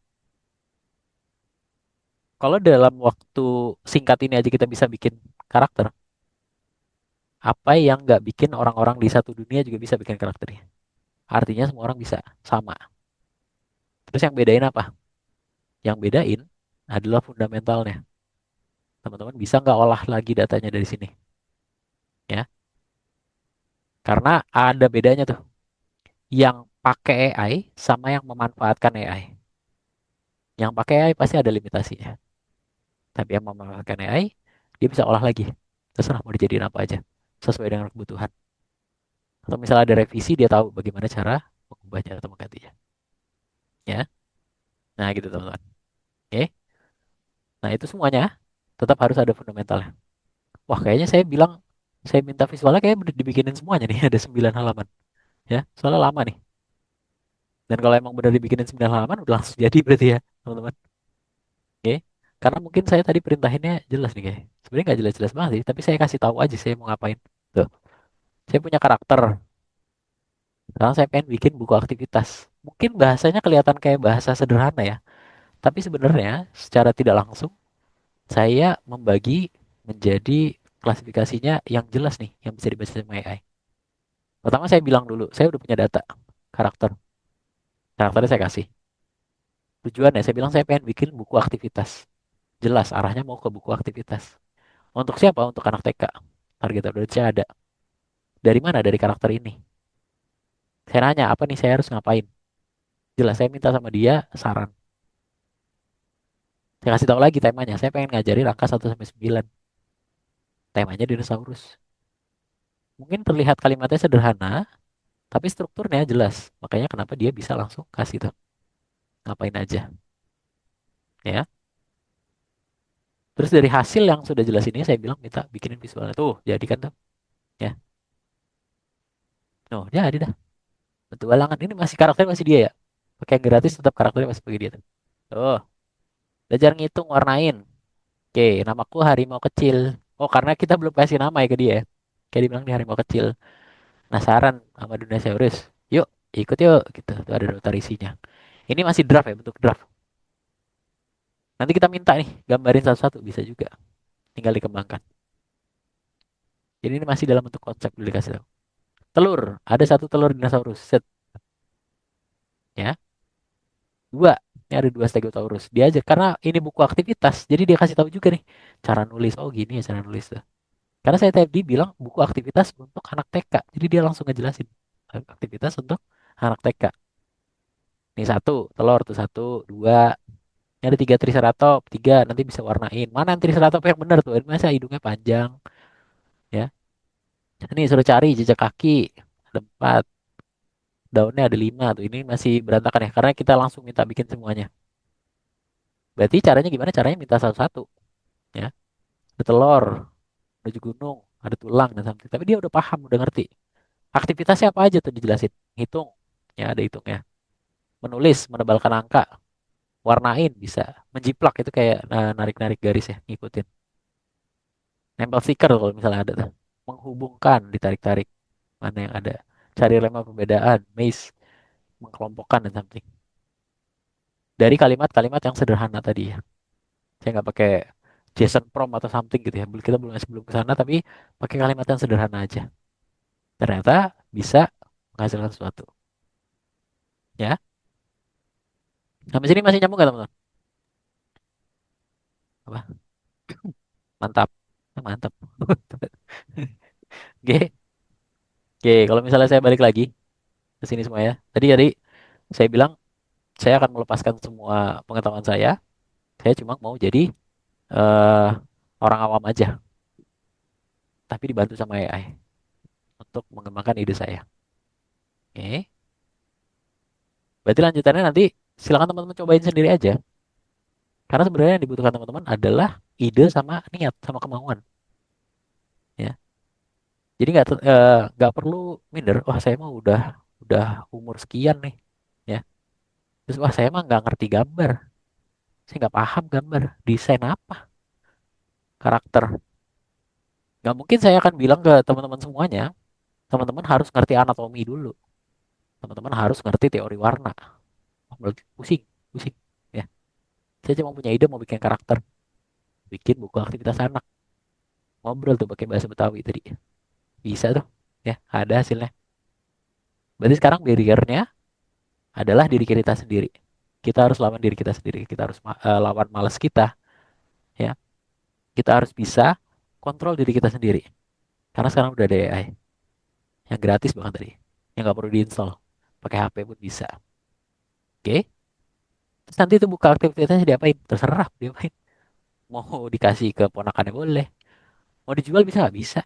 Kalau dalam waktu singkat ini aja kita bisa bikin karakter, apa yang nggak bikin orang-orang di satu dunia juga bisa bikin karakternya? Artinya semua orang bisa sama. Terus yang bedain apa? Yang bedain adalah fundamentalnya. Teman-teman bisa nggak olah lagi datanya dari sini? Ya, karena ada bedanya tuh. Yang pakai AI sama yang memanfaatkan AI. Yang pakai AI pasti ada limitasinya. Tapi yang memanfaatkan AI, dia bisa olah lagi. Terserah mau dijadiin apa aja. Sesuai dengan kebutuhan. Atau misalnya ada revisi, dia tahu bagaimana cara mengubahnya atau menggantinya. Ya, nah gitu teman-teman. Oke, nah itu semuanya tetap harus ada fundamentalnya. Wah, kayaknya saya bilang, saya minta visualnya kayak udah dibikinin semuanya nih, ada 9 halaman. Ya, soalnya lama nih. Dan kalau emang benar dibikinin 9 halaman, udah langsung jadi berarti ya, teman-teman. Oke, karena mungkin saya tadi perintahinnya jelas nih kayak. Sebenarnya nggak jelas-jelas banget sih, tapi saya kasih tahu aja saya mau ngapain. Tuh, saya punya karakter. Sekarang saya pengen bikin buku aktivitas. Mungkin bahasanya kelihatan kayak bahasa sederhana ya, tapi sebenarnya secara tidak langsung saya membagi menjadi klasifikasinya yang jelas nih, yang bisa dibaca sama AI. Pertama saya bilang dulu, saya udah punya data karakter. Karakternya saya kasih. Tujuannya saya bilang saya pengen bikin buku aktivitas. Jelas arahnya mau ke buku aktivitas. Untuk siapa? Untuk anak TK. Target audience ada. Dari mana? Dari karakter ini. Saya nanya, apa nih saya harus ngapain? Jelas saya minta sama dia saran. Saya kasih tahu lagi temanya. Saya pengen ngajarin angka 1 sampai 9. Temanya dinosaurus. Mungkin terlihat kalimatnya sederhana, tapi strukturnya jelas. Makanya kenapa dia bisa langsung kasih tuh. Ngapain aja. Ya. Terus dari hasil yang sudah jelas ini saya bilang minta bikinin visualnya tuh. Jadi kan tuh. Ya. Oh, jadi dah. Petualangan ini masih karakternya masih dia ya. Pakai yang gratis tetap karakternya masih pakai dia tuh. Tuh. Belajar ngitung warnain. Oke, namaku harimau kecil. Oh, karena kita belum kasih nama ya ke dia. Kayak dibilang di harimau kecil. Penasaran sama dinosaurus. Yuk, ikut yuk. Gitu. Tuh ada daftar isinya. Ini masih draft ya, bentuk draft. Nanti kita minta nih, gambarin satu-satu. Bisa juga. Tinggal dikembangkan. Jadi ini masih dalam bentuk konsep dulu dikasih tahu. Telur. Ada satu telur dinosaurus. Set. Ya. Dua. Ini ada dua Stegosaurus. Dia aja. Karena ini buku aktivitas. Jadi dia kasih tahu juga nih. Cara nulis. Oh gini ya cara nulis tuh. Karena saya tadi bilang buku aktivitas untuk anak TK. Jadi dia langsung ngejelasin. Aktivitas untuk anak TK. Ini satu. Telur tuh satu. Dua. Ini ada tiga triceratops. Tiga. Nanti bisa warnain. Mana yang triceratops yang benar tuh? Masa hidungnya panjang. Ya. Ini suruh cari jejak kaki. Ada empat. Daunnya ada lima tuh. Ini masih berantakan ya. Karena kita langsung minta bikin semuanya. Berarti caranya gimana? Caranya minta satu-satu. Ya. Ada telur. Ada gunung. Ada tulang dan something. Tapi dia udah paham. Udah ngerti. Aktivitasnya apa aja tuh dijelasin. Hitung. Ya ada hitungnya. Menulis. Menebalkan angka. Warnain bisa. Menjiplak itu kayak narik-narik garis ya. Ngikutin. Nempel stiker kalau misalnya ada tuh. Menghubungkan. Ditarik-tarik. Mana yang ada. Cari lema perbedaan. Maze. Mengkelompokkan dan something. Dari kalimat-kalimat yang sederhana tadi ya. Saya nggak pakai JSON prompt atau something gitu ya. Kita belum ke sana tapi pakai kalimat yang sederhana aja. Ternyata bisa menghasilkan sesuatu. Ya. Sampai sini masih nyambung nggak teman-teman? Apa? Mantap. Mantap. Oke. Oke, kalau misalnya saya balik lagi ke sini semua ya. Tadi saya bilang saya akan melepaskan semua pengetahuan saya. Saya cuma mau jadi eh, orang awam aja, tapi dibantu sama AI untuk mengembangkan ide saya. Oke. Berarti lanjutannya nanti silakan teman-teman cobain sendiri aja. Karena sebenarnya yang dibutuhkan teman-teman adalah ide sama niat sama kemauan. Ya. Jadi nggak perlu minder. Wah saya mah udah umur sekian nih. Ya. Terus wah saya mah nggak ngerti gambar. Saya nggak paham gambar. Desain apa? Karakter. Nggak mungkin saya akan bilang ke teman-teman semuanya. Teman-teman harus ngerti anatomi dulu. Teman-teman harus ngerti teori warna. Oh, pusing, pusing. Ya. Saya cuma punya ide mau bikin karakter. Bikin buku aktivitas anak. Ngobrol tuh pakai bahasa Betawi tadi. Bisa tuh. Ya, ada hasilnya. Berarti sekarang barrier-nya adalah diri kita sendiri. Kita harus lawan diri kita sendiri. Kita harus lawan malas kita. Ya, kita harus bisa kontrol diri kita sendiri. Karena sekarang udah ada AI yang gratis bahkan tadi, yang nggak perlu diinstal, pakai HP pun bisa. Oke? Terus nanti itu buka aktivitasnya diapain? Terserah diapain. Mau dikasih ke ponakannya boleh. Mau dijual bisa nggak bisa?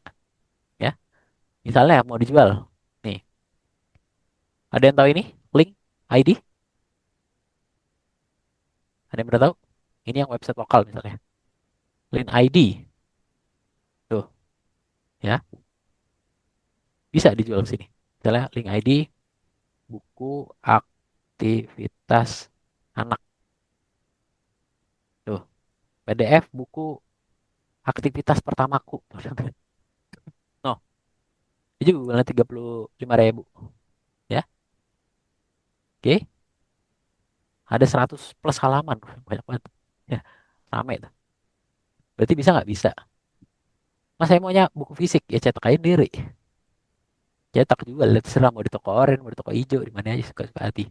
Ya, misalnya mau dijual. Nih, ada yang tahu ini? Link ID? Ada yang pernah tahu? Ini yang website lokal misalnya. Link ID. Tuh, ya. Bisa dijual ke sini. Misalnya link ID buku aktivitas anak. Tuh, PDF buku aktivitas pertamaku. No, itu jualnya 35.000. Ya, Oke, ada 100 plus halaman, banyak banget. Ya, rame tuh. Berarti bisa nggak? Bisa. Mas saya maunya buku fisik, ya cetak aja sendiri. Cetak juga, lihat serah mau di toko oranye, mau di toko hijau, di mana aja suka-suka hati.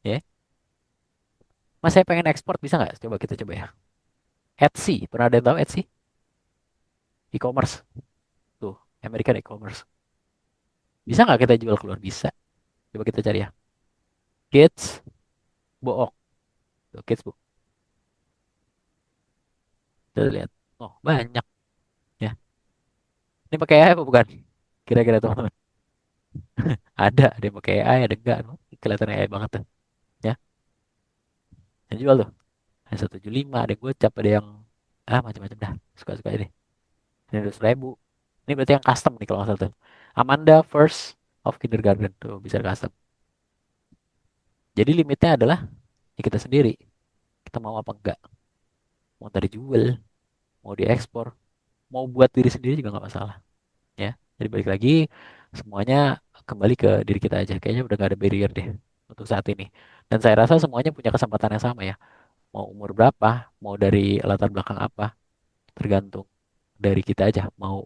Ya, Mas saya pengen ekspor, bisa nggak? Coba kita coba ya. Etsy, pernah ada yang tahu Etsy? E-commerce, tuh, American e-commerce. Bisa nggak kita jual keluar? Bisa. Coba kita cari ya. Kids book, tuh, kids book. Kita lihat. Oh, banyak ya. Ini pakai AI apa bukan? Kira-kira teman-teman. Ada yang pakai AI, ada enggak? Kelihatan AI banget tuh. Ya, yang jual tuh. Ada 175, ada yang gocap, ada yang macam-macam dah. Suka-suka aja deh. Ini 200.000. Ini berarti yang custom nih kalau nggak salah tuh. Amanda First of Kindergarten tuh bisa custom. Jadi limitnya adalah ya kita sendiri. Kita mau apa enggak? Mau tadi jual, mau diekspor, mau buat diri sendiri juga nggak masalah. Ya, jadi balik lagi semuanya kembali ke diri kita aja. Kayaknya udah nggak ada barrier deh untuk saat ini. Dan saya rasa semuanya punya kesempatan yang sama ya. Mau umur berapa, mau dari latar belakang apa, tergantung dari kita aja mau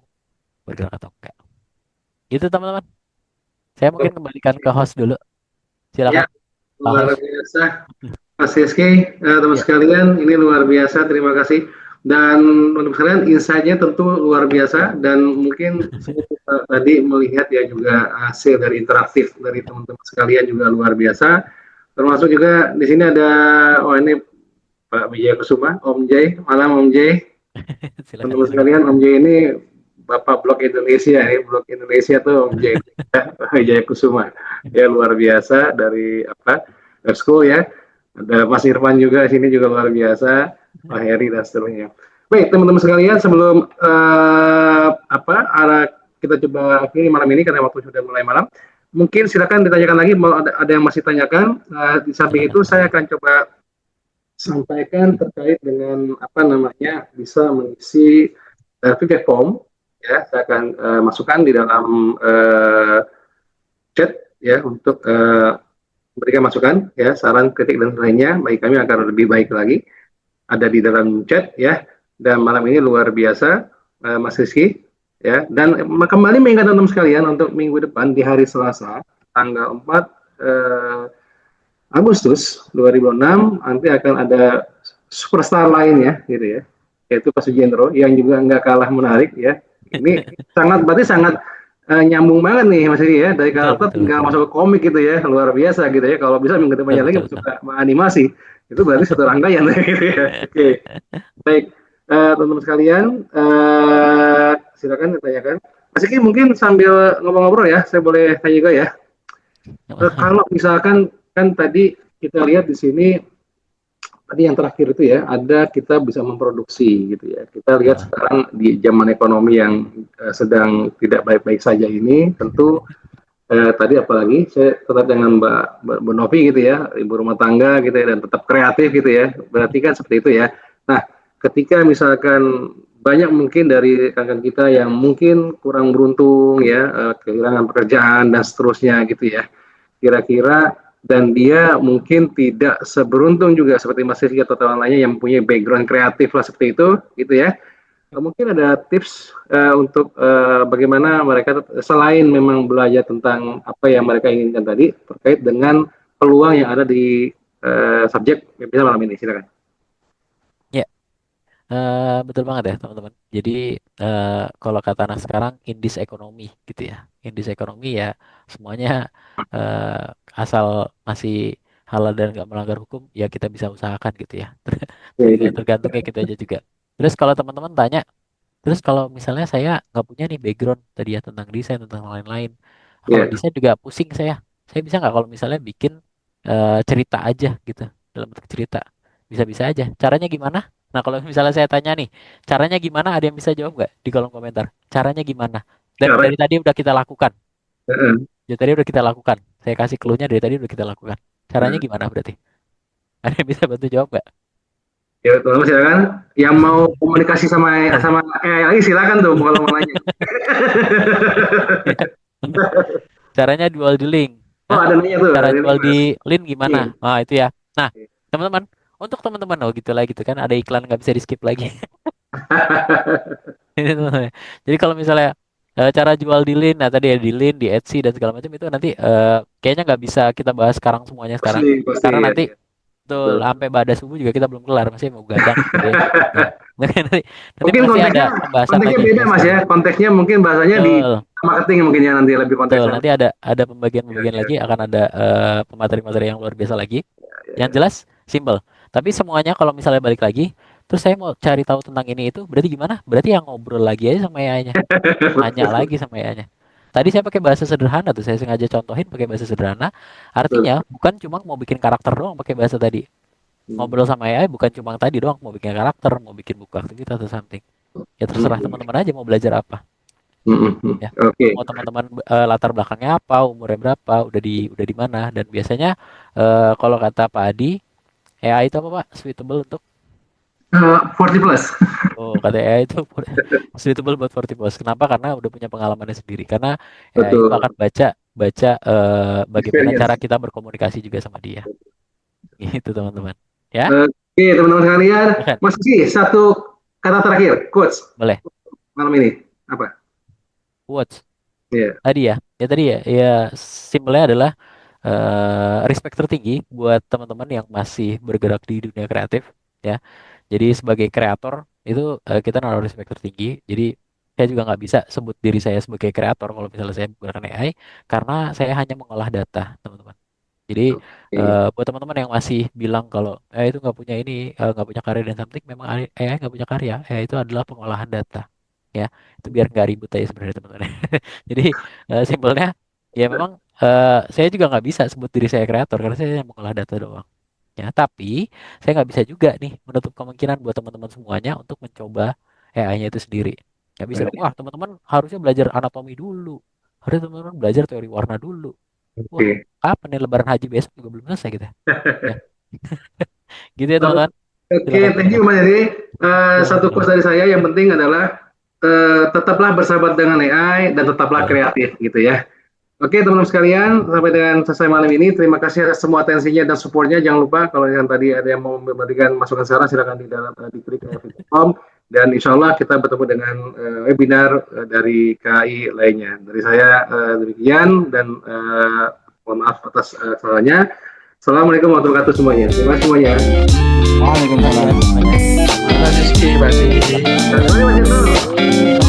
bergerak atau enggak. Itu teman-teman. Saya mungkin kembalikan ke host dulu. Ya, Silakan, Pak luar host. biasa. Mas Rizky, teman Ya, sekalian, ini luar biasa. Terima kasih. Dan teman sekalian, insight-nya tentu luar biasa. Dan mungkin saya tadi melihat ya juga hasil dari interaktif dari teman-teman sekalian juga luar biasa. Termasuk juga di sini ada, ini Pak Wijaya Kusuma, Om Jay. Malam Om Jay. silakan, Teman-teman silakan. sekalian, Om Jay ini Bapak Blog Indonesia, ya. Blog Indonesia tuh Om Jay Wijaya Kusuma. Ya luar biasa dari School ya. Ada Mas Irfan juga di sini juga luar biasa, Pak Heri dan seterusnya. Baik teman-teman sekalian, sebelum kita coba akhiri malam ini karena waktu sudah mulai malam. Mungkin silakan ditanyakan lagi, mau ada yang masih tanyakan. Di samping itu Silakan. saya akan coba sampaikan terkait dengan bisa mengisi feedback form. Ya, saya akan masukkan di dalam chat ya untuk memberikan masukan ya, saran, kritik dan lainnya bagi kami agar lebih baik lagi. Ada di dalam chat ya. Dan malam ini luar biasa Mas Rizky ya. Dan kembali mengingat teman-teman sekalian untuk minggu depan di hari Selasa tanggal 4 Agustus 2006 nanti akan ada superstar lainnya gitu ya. Yaitu Pak Sujendro yang juga nggak kalah menarik ya. Ini berarti sangat nyambung banget nih Mas Rizky ya, dari Betul, karakter betul, tinggal betul. masuk ke komik gitu ya, luar biasa gitu ya. Kalau bisa minggu Betul, depannya lagi betul, masuk betul. ke animasi, itu berarti satu rangkaian gitu ya. Oke, baik teman-teman sekalian, silakan ditanyakan. Mas Rizky mungkin sambil ngobrol-ngobrol ya, saya boleh tanya juga ya. Kalau misalkan kan tadi kita lihat di sini tadi yang terakhir itu ya, ada kita bisa memproduksi gitu ya. Kita lihat Ah, sekarang di zaman ekonomi yang sedang tidak baik-baik saja ini, tentu tadi apalagi saya tetap dengan Mbak Novi gitu ya, ibu rumah tangga gitu ya, dan tetap kreatif gitu ya. Berarti kan seperti itu ya. Nah, ketika misalkan banyak mungkin dari rekan kita yang mungkin kurang beruntung ya, kehilangan pekerjaan dan seterusnya gitu ya. Kira-kira dan dia mungkin tidak seberuntung juga seperti Mas Rizky atau teman lainnya yang punya background kreatif lah seperti itu, gitu ya. Mungkin ada tips untuk bagaimana mereka selain memang belajar tentang apa yang mereka inginkan tadi terkait dengan peluang yang ada di subjek webinar malam ini. Silakan. ya, betul banget ya teman-teman. Jadi kalau kata anak sekarang indis ekonomi gitu ya. Indis ekonomi ya semuanya eh, asal masih halal dan nggak melanggar hukum ya kita bisa usahakan gitu ya. Tergantungnya kita aja juga. Terus kalau teman-teman tanya, terus kalau misalnya saya nggak punya nih background tadi ya tentang desain tentang lain-lain. Kalau Ya, desain juga pusing saya. Saya bisa nggak kalau misalnya bikin cerita aja gitu dalam bentuk cerita. Bisa-bisa aja. Caranya gimana? Nah kalau misalnya saya tanya nih, caranya gimana? Ada yang bisa jawab nggak di kolom komentar? Caranya gimana? Dan cara. dari tadi udah kita lakukan. Uh, Dari tadi udah kita lakukan. Saya kasih clue-nya dari tadi udah kita lakukan. Caranya gimana berarti? Ada yang bisa bantu jawab nggak? ya, teman-teman silakan. Yang mau komunikasi sama sama AI lagi silakan tuh kalau mau nanya. Caranya dual the link. Oh, ada nanya tuh. Cara Ada jual nanya. di link gimana? Iya. Nah, itu ya. Nah, teman-teman, untuk teman-teman oh gitu lah gitu kan ada iklan nggak bisa di skip lagi. Ini teman-teman. Jadi kalau misalnya cara jual di link, nah tadi ya di link, di Etsy dan segala macam itu nanti kayaknya nggak bisa kita bahas sekarang semuanya sekarang. Pasti Karena ya. nanti Betul. betul sampai badas subuh juga kita belum kelar, masih mau gadang gitu ya. Ya. Nanti Mungkin masih ada konteksnya pembahasan konteksnya lagi beda buat Mas ya. sekarang. Konteksnya mungkin bahasanya di Betul. marketing mungkin ya nanti lebih Betul, konteksnya. nanti ada Ya, pembagian-pembagian ya, lagi, akan ada pemateri-materi yang luar biasa lagi. ya, Yang ya. jelas simple. Tapi semuanya kalau misalnya balik lagi, terus saya mau cari tahu tentang ini itu, berarti gimana? Berarti yang ngobrol lagi aja sama AI-nya, tanya Betul, lagi sama AI-nya. Tadi saya pakai bahasa sederhana tuh, saya sengaja contohin pakai bahasa sederhana. betul. Artinya bukan cuma mau bikin karakter doang pakai bahasa tadi. Ngobrol sama AI bukan cuma tadi doang, mau bikin karakter, mau bikin buku aktivitas atau something. Ya terserah Hmm. teman-teman aja mau belajar apa. Ya. Oke. Mau teman-teman latar belakangnya apa, umurnya berapa, udah di mana, dan biasanya kalau kata Pak Adi, AI itu apa Pak? Suitable untuk 40 plus. oh kata AI itu suitable buat 40 plus. Kenapa? Karena udah punya pengalamannya sendiri. Karena AI itu Betul. akan baca baca bagaimana cara Experience. kita berkomunikasi juga sama dia. Gitu teman-teman. Ya, Oke, teman-teman sekalian. ya kan? Mas Ki, satu kata terakhir, quotes Boleh. malam ini. Apa? Watch. Iya. Tadi ya, simpelnya adalah respect tertinggi buat teman-teman yang masih bergerak di dunia kreatif ya. Jadi sebagai kreator itu kita naruh respect tertinggi. Jadi saya juga nggak bisa sebut diri saya sebagai kreator kalau misalnya saya menggunakan AI karena saya hanya mengolah data, teman-teman. Jadi Oke. buat teman-teman yang masih bilang kalau itu nggak punya ini, nggak punya karya dan something, memang AI nggak punya karya. AI itu adalah pengolahan data. Ya, itu biar nggak ribut aja sebenarnya teman-teman. Jadi simpelnya ya memang saya juga nggak bisa sebut diri saya kreator karena saya hanya mengolah data doang. Ya, tapi saya nggak bisa juga nih menutup kemungkinan buat teman-teman semuanya untuk mencoba AI-nya itu sendiri. Nggak bisa dong. Baik. Wah, teman-teman harusnya belajar anatomi dulu. Harusnya teman-teman belajar teori warna dulu. Wah, Oke. kapan nih Lebaran Haji besok juga belum selesai kita. Ya, gitu ya teman-teman. Oke, Silakan thank silakan. you Mas Edi. Satu Silakan. quotes dari saya yang penting adalah tetaplah bersahabat dengan AI dan tetaplah Betul. kreatif gitu ya. Oke teman-teman sekalian, sampai dengan selesai malam ini. Terima kasih atas semua atensinya dan supportnya. Jangan lupa kalau yang tadi ada yang mau memberikan masukan saran, silakan di dalam diklik form. Dan insya Allah kita bertemu dengan webinar dari KAI lainnya. Dari saya demikian dan mohon maaf atas kesalahannya. Assalamualaikum warahmatullahi wabarakatuh semuanya. Terima kasih semuanya. Terima kasih semuanya. Terima kasih, Rizky. Terima kasih Mas Jendral.